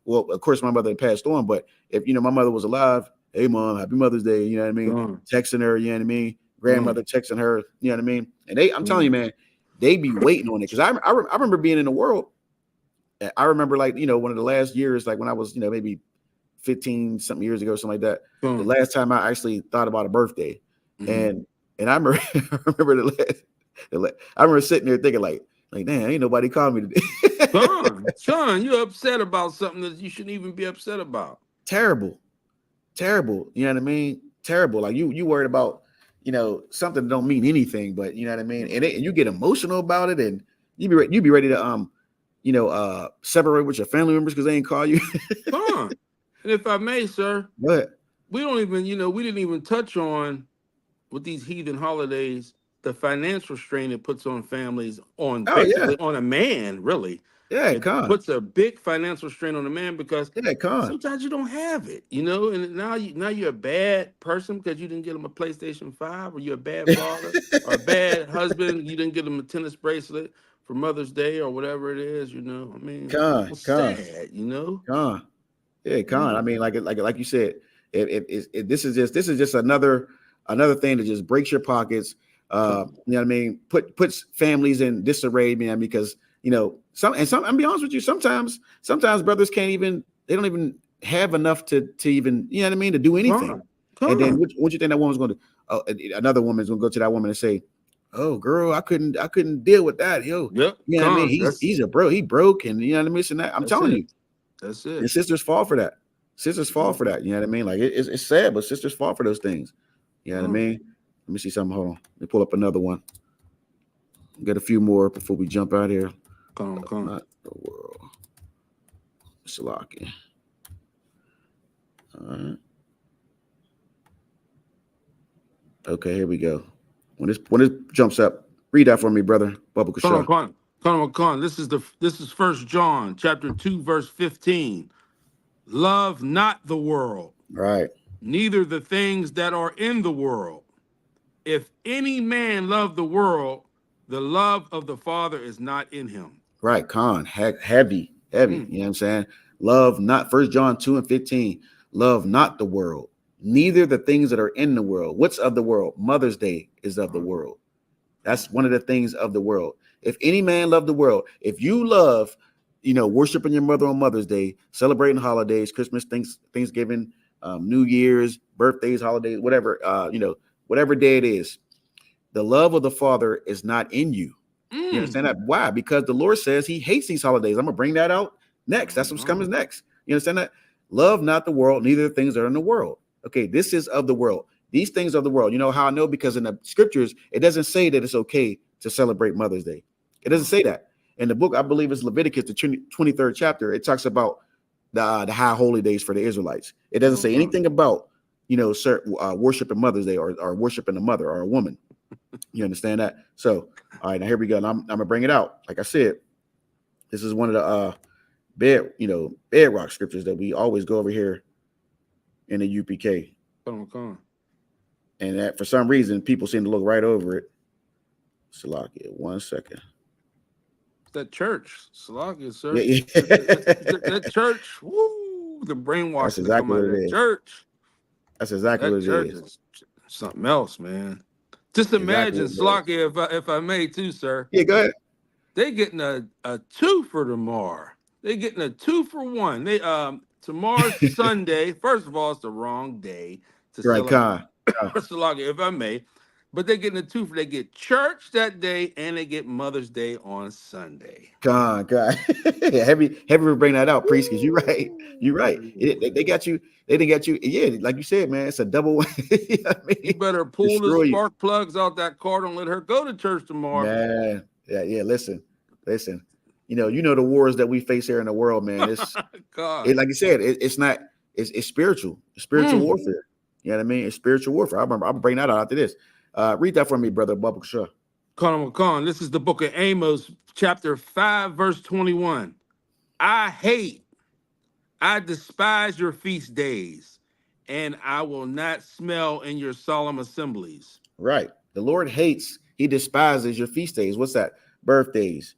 [SPEAKER 3] well, of course my mother had passed on, but if my mother was alive, hey mom, happy Mother's Day, you know what I mean? Texting her, you know what I mean? Grandmother texting her, you know what I mean? And I'm telling you, man, they be waiting on it. Because I remember being in the world. I remember one of the last years, like when I was, maybe 15 something years ago, something like that. The last time I actually thought about a birthday. And I remember I remember sitting there thinking like, damn, ain't nobody called me today.
[SPEAKER 4] Sean, you're upset about something that you shouldn't even be upset about.
[SPEAKER 3] Terrible. You know what I mean? Terrible. Like you worried about, something that don't mean anything, but you know what I mean? And you get emotional about it, and you be ready to separate with your family members because they ain't call you.
[SPEAKER 4] And if I may, sir,
[SPEAKER 3] what?
[SPEAKER 4] We don't even, we didn't even touch on with these heathen holidays the financial strain it puts on families, on a man, really.
[SPEAKER 3] Yeah,
[SPEAKER 4] it puts a big financial strain on a man because sometimes you don't have it, and now you're a bad person because you didn't get him a PlayStation 5, or you're a bad father or a bad husband, you didn't get him a tennis bracelet for Mother's Day or whatever it is, I mean, sad,
[SPEAKER 3] I mean, like you said, if this is just another thing that just breaks your pockets. You know what I mean? Puts families in disarray, man, because I'm be honest with you, sometimes brothers they don't even have enough to even, you know what I mean, to do anything. And then what you think that woman's going to another woman's going to go to that woman and say, oh girl, I couldn't deal with that. Yo,
[SPEAKER 4] yep.
[SPEAKER 3] You know what I mean? He's a bro, he broke, and you know what I mean? And that, I'm telling you.
[SPEAKER 4] That's it.
[SPEAKER 3] And sisters fall for that. You know what I mean? Like it's sad, but sisters fall for those things. You know what I mean? Let me see something. Hold on. Let me pull up another one. Get a few more before we jump out here.
[SPEAKER 4] Come on.
[SPEAKER 3] Not the world. Salaki. All right. Okay, here we go. When this jumps up, read that for me, brother. Bubba Kashaw.
[SPEAKER 4] Come on. This is 1 John chapter 2, verse 15. Love not the world.
[SPEAKER 3] Right.
[SPEAKER 4] Neither the things that are in the world. If any man love the world, the love of the Father is not in him.
[SPEAKER 3] Right, heavy. You know what I'm saying? Love not, 1 John 2 and 15. Love not the world, neither the things that are in the world. What's of the world? Mother's Day is of the world. That's one of the things of the world. If any man love the world, if you love, worshiping your mother on Mother's Day, celebrating holidays, Christmas, Thanksgiving, New Year's, birthdays, holidays, whatever, whatever day it is, the love of the Father is not in you. You understand that? Why? Because the Lord says he hates these holidays. I'm going to bring that out next. That's what's coming next. You understand that? Love not the world, neither the things that are in the world. Okay, this is of the world. These things of the world. You know how I know? Because in the scriptures, it doesn't say that it's okay to celebrate Mother's Day. It doesn't say that. In the book, I believe it's Leviticus, the 23rd chapter, it talks about the high holy days for the Israelites. It doesn't say anything about, worshiping Mother's Day or worshiping a mother or a woman. You understand that? So, all right, now here we go. And I'm going to bring it out. Like I said, this is one of the bedrock scriptures that we always go over here in the UPK.
[SPEAKER 4] Come on.
[SPEAKER 3] And that for some reason, people seem to look right over it. Salakia, 1 second.
[SPEAKER 4] That church, Salakia, sir.
[SPEAKER 3] Yeah.
[SPEAKER 4] That church, woo, the brainwashing.
[SPEAKER 3] That's exactly what it is.
[SPEAKER 4] Church.
[SPEAKER 3] That's exactly what it is.
[SPEAKER 4] Something else, man. Just imagine, Salakia, if I may too, sir.
[SPEAKER 3] Yeah, go ahead.
[SPEAKER 4] They getting a 2 for tomorrow. They getting a 2 for 1. They tomorrow's Sunday. First of all, it's the wrong day to celebrate. Salakia, if I may. But they're getting a 2 for, they get church that day and they get Mother's Day on Sunday.
[SPEAKER 3] God. heavy to bring that out, priest, because you're right. They got you. They didn't get you. Yeah, like you said, man, it's a double. You know what I mean?
[SPEAKER 4] You better pull the spark plugs out that car. Don't let her go to church tomorrow.
[SPEAKER 3] Man, yeah. Listen. You know the wars that we face here in the world, man. It's like you said, it's not. It's spiritual. It's spiritual warfare. You know what I mean? It's spiritual warfare. I'll bring that out after this. Read that for me, brother Bubba Shaw.
[SPEAKER 4] Khan. This is the book of Amos, chapter 5, verse 21. I despise your feast days, and I will not smell in your solemn assemblies.
[SPEAKER 3] Right. The Lord hates, he despises your feast days. What's that? birthdays,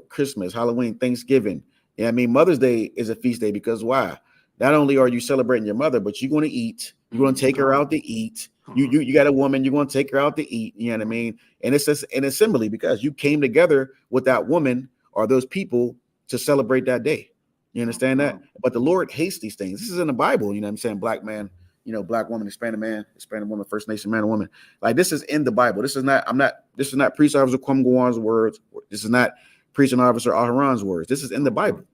[SPEAKER 3] Christmas, Halloween, Thanksgiving. Yeah, I mean, Mother's Day is a feast day because why? Not only are you celebrating your mother, but you're going to eat. You're going to take her out to eat. You got a woman. You're going to take her out to eat. You know what I mean? And it's just an assembly because you came together with that woman or those people to celebrate that day. You understand that? But the Lord hates these things. This is in the Bible. You know what I'm saying? Black man, black woman, Hispanic man, Hispanic woman, First Nation man or woman. Like this is in the Bible. This is not Priest Officer Kwamgwan's words. This is not Preaching Officer Aharon's words. This is in the Bible. You know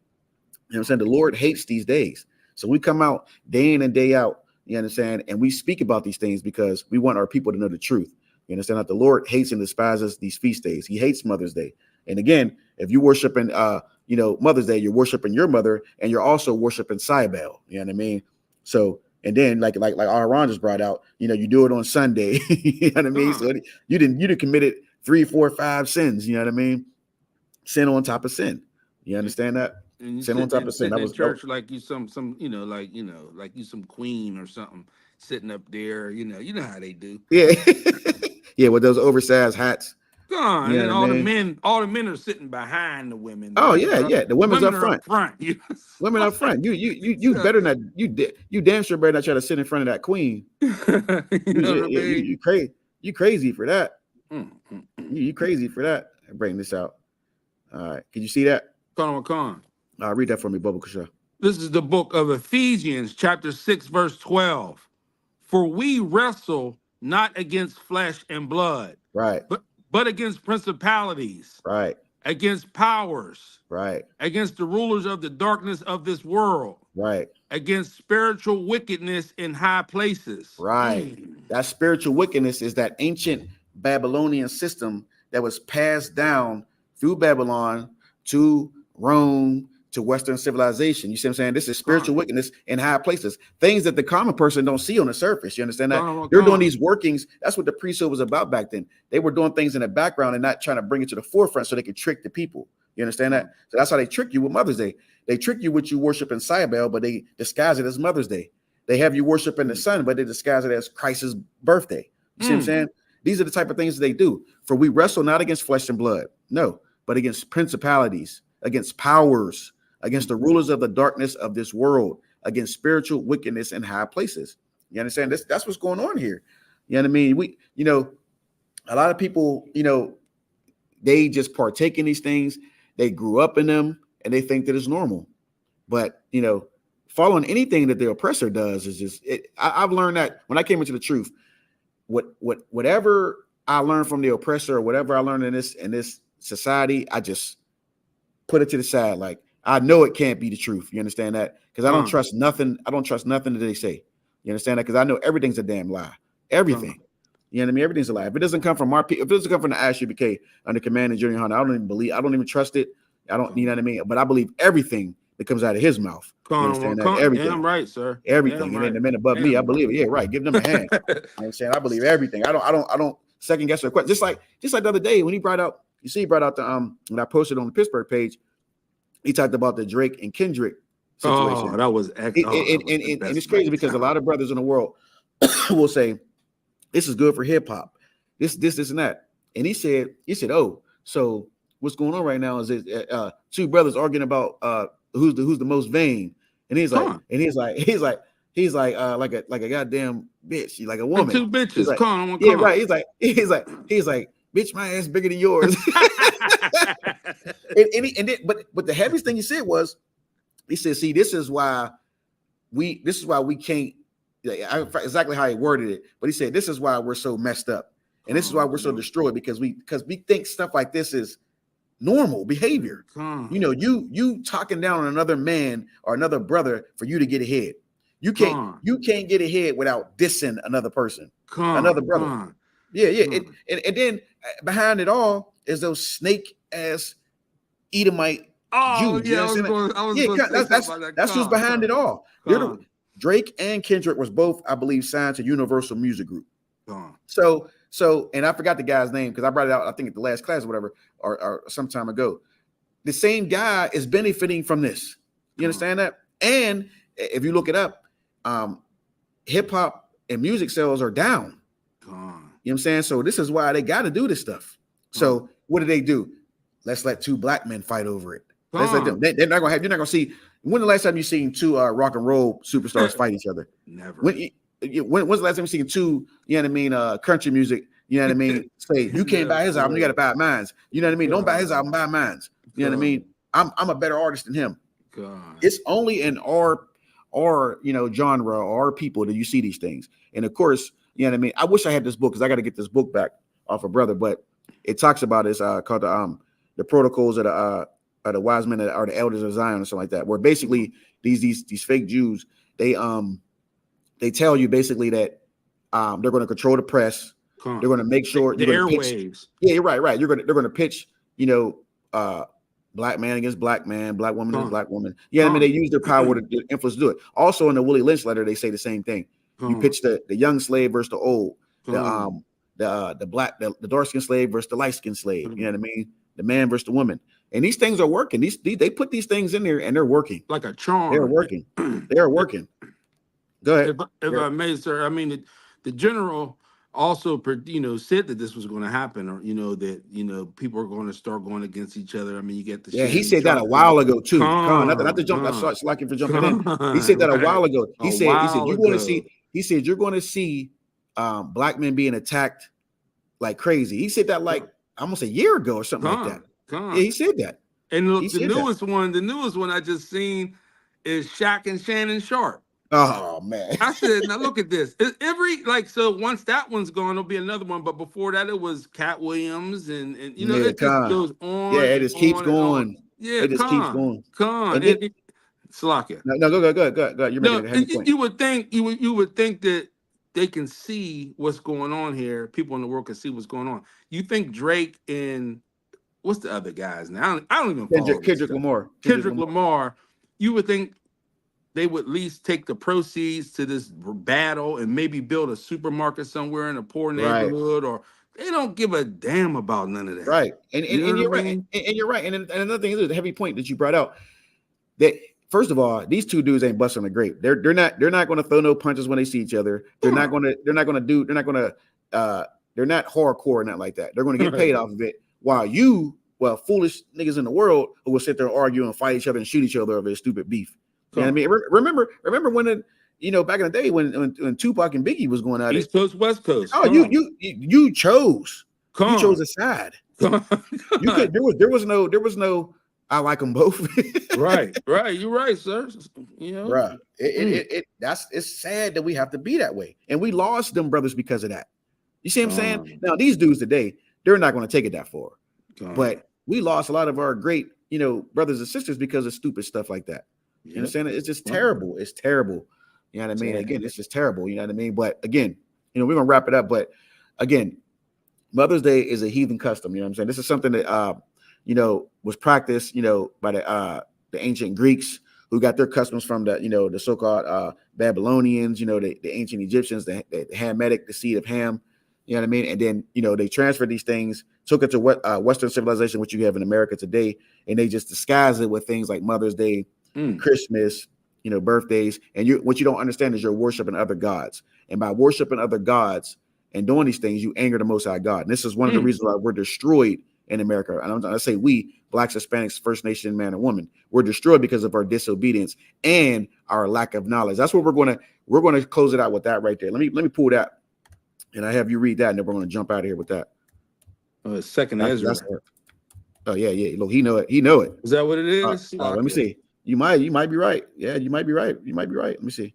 [SPEAKER 3] what I'm saying? The Lord hates these days. So we come out day in and day out, you understand? And we speak about these things because we want our people to know the truth. You understand that the Lord hates and despises these feast days. He hates Mother's Day. And again, if you worshiping, Mother's Day, you're worshiping your mother and you're also worshiping Cybele. You know what I mean? So, and then like Aaron just brought out, you do it on Sunday. You know what I mean? So you didn't committed 3, 4, 5 sins. You know what I mean? Sin on top of sin. You understand that? Sin on top of sin. That was
[SPEAKER 4] church like you some like you some queen or something sitting up there. You know how they do.
[SPEAKER 3] Yeah, yeah, with those oversized hats.
[SPEAKER 4] God, and all the men are sitting behind the women.
[SPEAKER 3] Oh yeah, the women's up front. Women up front. You better not. You damn sure better not try to sit in front of that queen. You crazy. You crazy for that. You crazy for that. Bring this out. All right, can you see that?
[SPEAKER 4] Con.
[SPEAKER 3] Read that for me, Bubba Kasha.
[SPEAKER 4] This is the book of Ephesians, chapter 6, verse 12. For we wrestle not against flesh and blood,
[SPEAKER 3] right,
[SPEAKER 4] but against principalities,
[SPEAKER 3] right,
[SPEAKER 4] against powers,
[SPEAKER 3] right,
[SPEAKER 4] against the rulers of the darkness of this world,
[SPEAKER 3] right,
[SPEAKER 4] against spiritual wickedness in high places.
[SPEAKER 3] Right. That spiritual wickedness is that ancient Babylonian system that was passed down through Babylon to Rome to Western civilization. You see what I'm saying? This is spiritual wickedness in high places, things that the common person don't see on the surface. You understand that? They're doing these workings. That's what the priesthood was about back then. They were doing things in the background and not trying to bring it to the forefront so they could trick the people. You understand that? So that's how they trick you with Mother's Day. They trick you with you worshiping Cybele, but they disguise it as Mother's Day. They have you worshiping the sun, but they disguise it as Christ's birthday. You see what I'm saying? These are the type of things that they do. For we wrestle not against flesh and blood, no, but against principalities, against powers, against the rulers of the darkness of this world, against spiritual wickedness in high places. You understand? That's what's going on here. You know what I mean? A lot of people, they just partake in these things. They grew up in them and they think that it's normal. But, following anything that the oppressor does is just, I've learned that when I came into the truth, whatever I learned from the oppressor or whatever I learned in this society, I just put it to the side. Like, I know it can't be the truth. You understand that? Because I don't trust nothing. I don't trust nothing that they say. You understand that? Because I know everything's a damn lie. Everything. You know what I mean? Everything's a lie. If it doesn't come from our people, if it doesn't come from the Isupk under command of Junior Hunter, I don't even trust it. I don't, you know what I mean? But I believe everything that comes out of his mouth. You understand that? Everything.
[SPEAKER 4] Damn right, sir.
[SPEAKER 3] Everything.
[SPEAKER 4] Damn
[SPEAKER 3] and then the men above me, I believe it. Yeah, right. Give them a hand. You know what I'm saying? I believe everything. I don't second guess or question. Just like the other day when he brought out the when I posted on the Pittsburgh page, he talked about the Drake and Kendrick situation.
[SPEAKER 4] Oh, that was excellent.
[SPEAKER 3] And it's crazy because a lot of brothers in the world will say, this is good for hip hop. This, and that. And he said, oh, so what's going on right now is two brothers arguing about who's the most vain. And he's like a goddamn bitch, like a woman.
[SPEAKER 4] Two bitches.
[SPEAKER 3] Right. He's like, bitch, my ass bigger than yours. But the heaviest thing he said was, he said, see, this is why we can't, exactly how he worded it, but he said, this is why we're so messed up. And this is why we're so destroyed, because we think stuff like this is normal behavior. You talking down on another man or another brother for you to get ahead. You can't get ahead without dissing another person, another brother. Yeah. And then behind it all is those snake ass Edomite Jews. That's who's behind it all. Drake and Kendrick was both, I believe, signed to Universal Music Group. So, and I forgot the guy's name because I brought it out, I think, at the last class or whatever, or some time ago. The same guy is benefiting from this. You understand that? And if you look it up, hip hop and music sales are down. You know what I'm saying? So this is why they got to do this stuff. So what do? Let's let two black men fight over it. Let's let them. They're not gonna you're not gonna see. When the last time you seen two rock and roll superstars fight each other?
[SPEAKER 4] Never.
[SPEAKER 3] When's the last time you seen two, you know what I mean, country music, you know what I mean, say you can't buy his album, you gotta buy mine. You know what I mean? Don't buy his album, buy mine. You know what I mean? I'm a better artist than him.
[SPEAKER 4] God.
[SPEAKER 3] It's only in our genre, our people that you see these things. And of course, you know what I mean? I wish I had this book because I got to get this book back off a brother, but it talks about it's called the protocols of the wise men or the elders of Zion or something like that, where basically these fake Jews, they tell you basically that they're going to control the press. They're going to make sure
[SPEAKER 4] the airwaves.
[SPEAKER 3] Yeah, you're right. They're going to pitch, black man against black man, black woman against black woman. Yeah, I mean, they use their power to influence to do it. Also, in the Willie Lynch letter, they say the same thing. You pitch the young slave versus the old, the dark skinned slave versus the light skinned slave. You know what I mean? The man versus the woman. And these things are working. They put these things in there and they're working.
[SPEAKER 4] Like a charm.
[SPEAKER 3] They're working. They're working. Go ahead.
[SPEAKER 4] If I may, sir, I mean, the general also, said that this was going to happen, or that people are going to start going against each other. I mean, you get the
[SPEAKER 3] he said that a while ago too. Not to jump. That's like for jumping in. He said that a while ago. He said you're going to see. He said you're going to see black men being attacked like crazy. He said that like almost a year ago or something like that. Yeah, he said that. And
[SPEAKER 4] look, the newest one I just seen is Shaq and Shannon Sharp.
[SPEAKER 3] Oh man!
[SPEAKER 4] I said, now look at this. So once that one's gone, there'll be another one. But before that, it was Cat Williams, and it just goes on.
[SPEAKER 3] Yeah, it just keeps going.
[SPEAKER 4] Yeah,
[SPEAKER 3] it just keeps going.
[SPEAKER 4] Slakia.
[SPEAKER 3] No, go. You're making a heavy point.
[SPEAKER 4] You would think that they can see what's going on here. People in the world can see what's going on. You think Drake and what's the other guys now? I don't even follow
[SPEAKER 3] Kendrick Lamar.
[SPEAKER 4] Kendrick Lamar. You would think they would at least take the proceeds to this battle and maybe build a supermarket somewhere in a poor neighborhood, or they don't give a damn about none of that.
[SPEAKER 3] Right. And you're right. And you're right. And another thing is the heavy point that you brought out, that first of all, these two dudes ain't busting a grape. They're not going to throw no punches when they see each other. They're not hardcore and not like that. They're going to get paid off of it, while foolish niggas in the world who will sit there and argue and fight each other and shoot each other over their stupid beef. You know what I mean? Remember when back in the day when Tupac and Biggie was going at
[SPEAKER 4] East Coast, West Coast.
[SPEAKER 3] Oh, you chose. You chose a side. You could. There was no. I like them both.
[SPEAKER 4] Right. You're right, sir.
[SPEAKER 3] Bruh, it's sad that we have to be that way, and we lost them brothers because of that. You see what I'm saying? Now these dudes today, they're not going to take it that far, but we lost a lot of our great, brothers and sisters because of stupid stuff like that. You understand? It's just terrible. It's terrible. You know what I mean? Again, it's just terrible. You know what I mean? But again, we're gonna wrap it up. But again, Mother's Day is a heathen custom. You know what I'm saying? This is something that was practiced, by the ancient Greeks, who got their customs from the so-called Babylonians, the ancient Egyptians, the Hamitic, the seed of Ham. You know what I mean? And then they transferred these things, took it to Western civilization, which you have in America today, and they just disguise it with things like Mother's Day, Christmas, birthdays. And what you don't understand is you're worshiping other gods. And by worshiping other gods and doing these things, you anger the Most High God. And this is one of the reasons why we're destroyed in America. And I say we, Blacks, Hispanics, First Nation, man and woman, we're destroyed because of our disobedience and our lack of knowledge. That's what we're going to close it out with that right there. Let me pull that, and I have you read that, and then we're going to jump out of here with that.
[SPEAKER 4] Second Ezra.
[SPEAKER 3] Oh yeah. Look, he know it.
[SPEAKER 4] Is that what it is?
[SPEAKER 3] Let me see. You might be right. Yeah, you might be right. Let me see.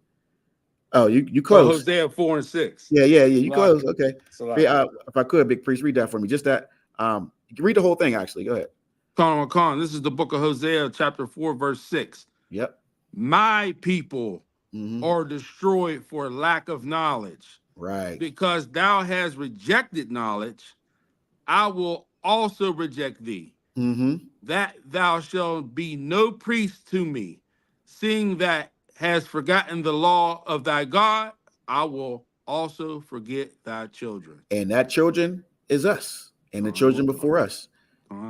[SPEAKER 3] Oh, you close.
[SPEAKER 4] Hosea 4 and 6.
[SPEAKER 3] Yeah. You close. Okay. If I could, Big Priest, read that for me. Just that. You can read the whole thing. Actually, go ahead.
[SPEAKER 4] Con. This is the book of Hosea, chapter 4, verse 6.
[SPEAKER 3] Yep.
[SPEAKER 4] My people are destroyed for lack of knowledge.
[SPEAKER 3] Right.
[SPEAKER 4] Because thou hast rejected knowledge, I will also reject thee. That thou shalt be no priest to me, seeing that hast forgotten the law of thy God, I will also forget thy children.
[SPEAKER 3] And that children is us, and the children before us.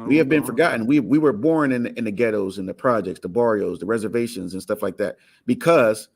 [SPEAKER 3] We have been forgotten. We were born in the ghettos and the projects, the barrios, the reservations, and stuff like that because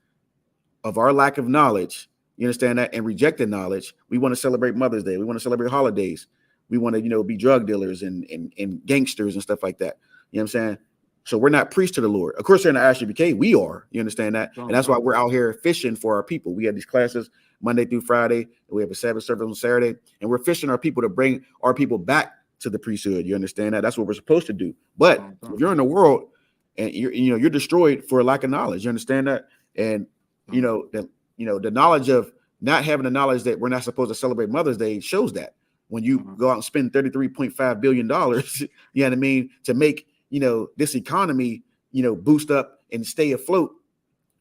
[SPEAKER 3] of our lack of knowledge. You understand that? And rejected knowledge. We want to celebrate Mother's Day. We want to celebrate holidays. we want to, be drug dealers and gangsters and stuff like that. You know what I'm saying? So we're not priests to the Lord. Of course, they're in the Isupk. We are. You understand that? And that's why we're out here fishing for our people. We have these classes Monday through Friday, and we have a Sabbath service on Saturday, and we're fishing our people to bring our people back to the priesthood. You understand that? That's what we're supposed to do. But if you're in the world and you're destroyed for lack of knowledge, you understand that? And the knowledge of not having the knowledge that we're not supposed to celebrate Mother's Day shows that when you go out and spend $33.5 billion, you know what I mean, to make this economy, boost up and stay afloat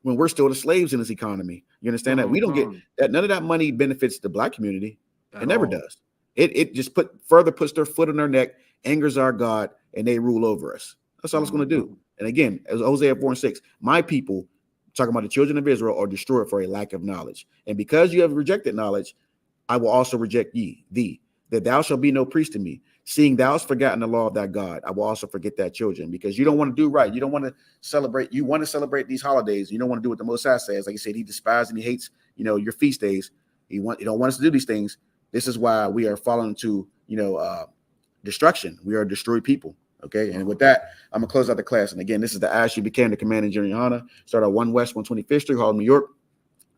[SPEAKER 3] when we're still the slaves in this economy. You understand that? We don't get that. None of that money benefits the Black community. It never does. It just puts their foot on their neck, angers our God, and they rule over us. That's all it's going to do. And again, as Hosea 4:6, my people, talking about the children of Israel, are destroyed for a lack of knowledge. And because you have rejected knowledge, I will also reject thee, that thou shalt be no priest to me. Seeing thou hast forgotten the law of thy God, I will also forget thy children, because you don't want to do right. You don't want to celebrate. You want to celebrate these holidays. You don't want to do what the Most High says. Like I said, he despises and he hates, your feast days. He don't want us to do these things. This is why we are falling to, destruction. We are destroyed people. Okay. And with that, I'm going to close out the class. And again, this is the Isupk, the Command and Junior Honor. Start at 1 West 125th Street, Harlem, New York.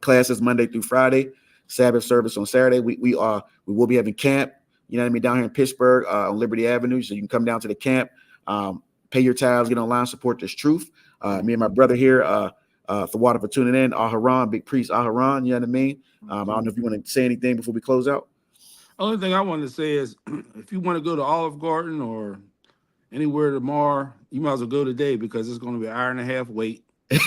[SPEAKER 3] Classes Monday through Friday. Sabbath service on Saturday. We will be having camp. You know what I mean? Down here in Pittsburgh on Liberty Avenue. So you can come down to the camp, pay your tithes, get online, support this truth. Me and my brother here, Thawada for tuning in. Aharon, Big Priest Aharon. You know what I mean? I don't know if you want to say anything before we close out.
[SPEAKER 4] Only thing I want to say is if you want to go to Olive Garden or anywhere tomorrow, you might as well go today, because it's going to be an hour and a half wait. Because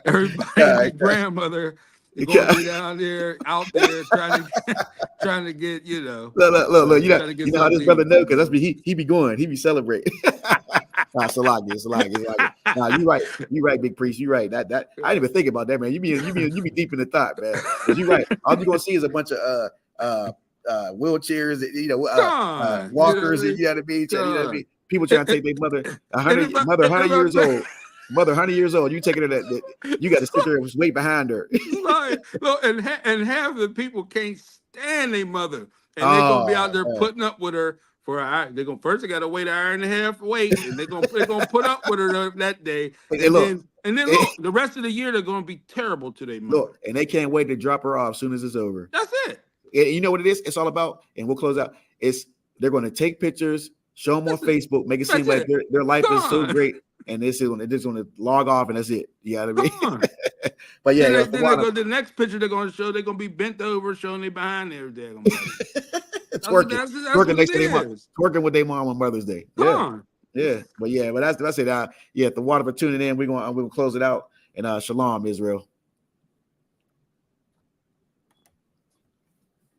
[SPEAKER 4] everybody's grandmother is going to be down there, out there, trying to get,
[SPEAKER 3] Look, you know how this brother know, because that's he be going, he be celebrating. It's a lot. Nah, you right, Big Priest, you right. That I didn't even think about that, man. You be deep in the thought, man. But you right. All you're gonna see is a bunch of wheelchairs, walkers, and you know what I mean. People trying to take their mother 100 years old. Mother 100 years old. You taking her that you got to sit there and wait behind her.
[SPEAKER 4] Right. Look, and half the people can't stand their mother, and they're gonna be out there putting up with her for an hour. They're gonna first they gotta wait an hour and a half wait, and they're gonna put up with her that day. And then look, the rest of the year they're gonna be terrible to their mother.
[SPEAKER 3] Look, and they can't wait to drop her off as soon as it's over.
[SPEAKER 4] That's it.
[SPEAKER 3] You know what it is? It's all about, and we'll close out. They're going to take pictures, show them on Facebook, make it seem like their life is so great, and they're just going to log off, and that's it. You know what I mean? But yeah,
[SPEAKER 4] then they go to the next picture they're going to show. They're going to be bent over, showing their behind every day.
[SPEAKER 3] Twerking next to their mom, twerking with their mom on Mother's Day. But that's it. The water for tuning in. We're gonna close it out, and shalom, Israel.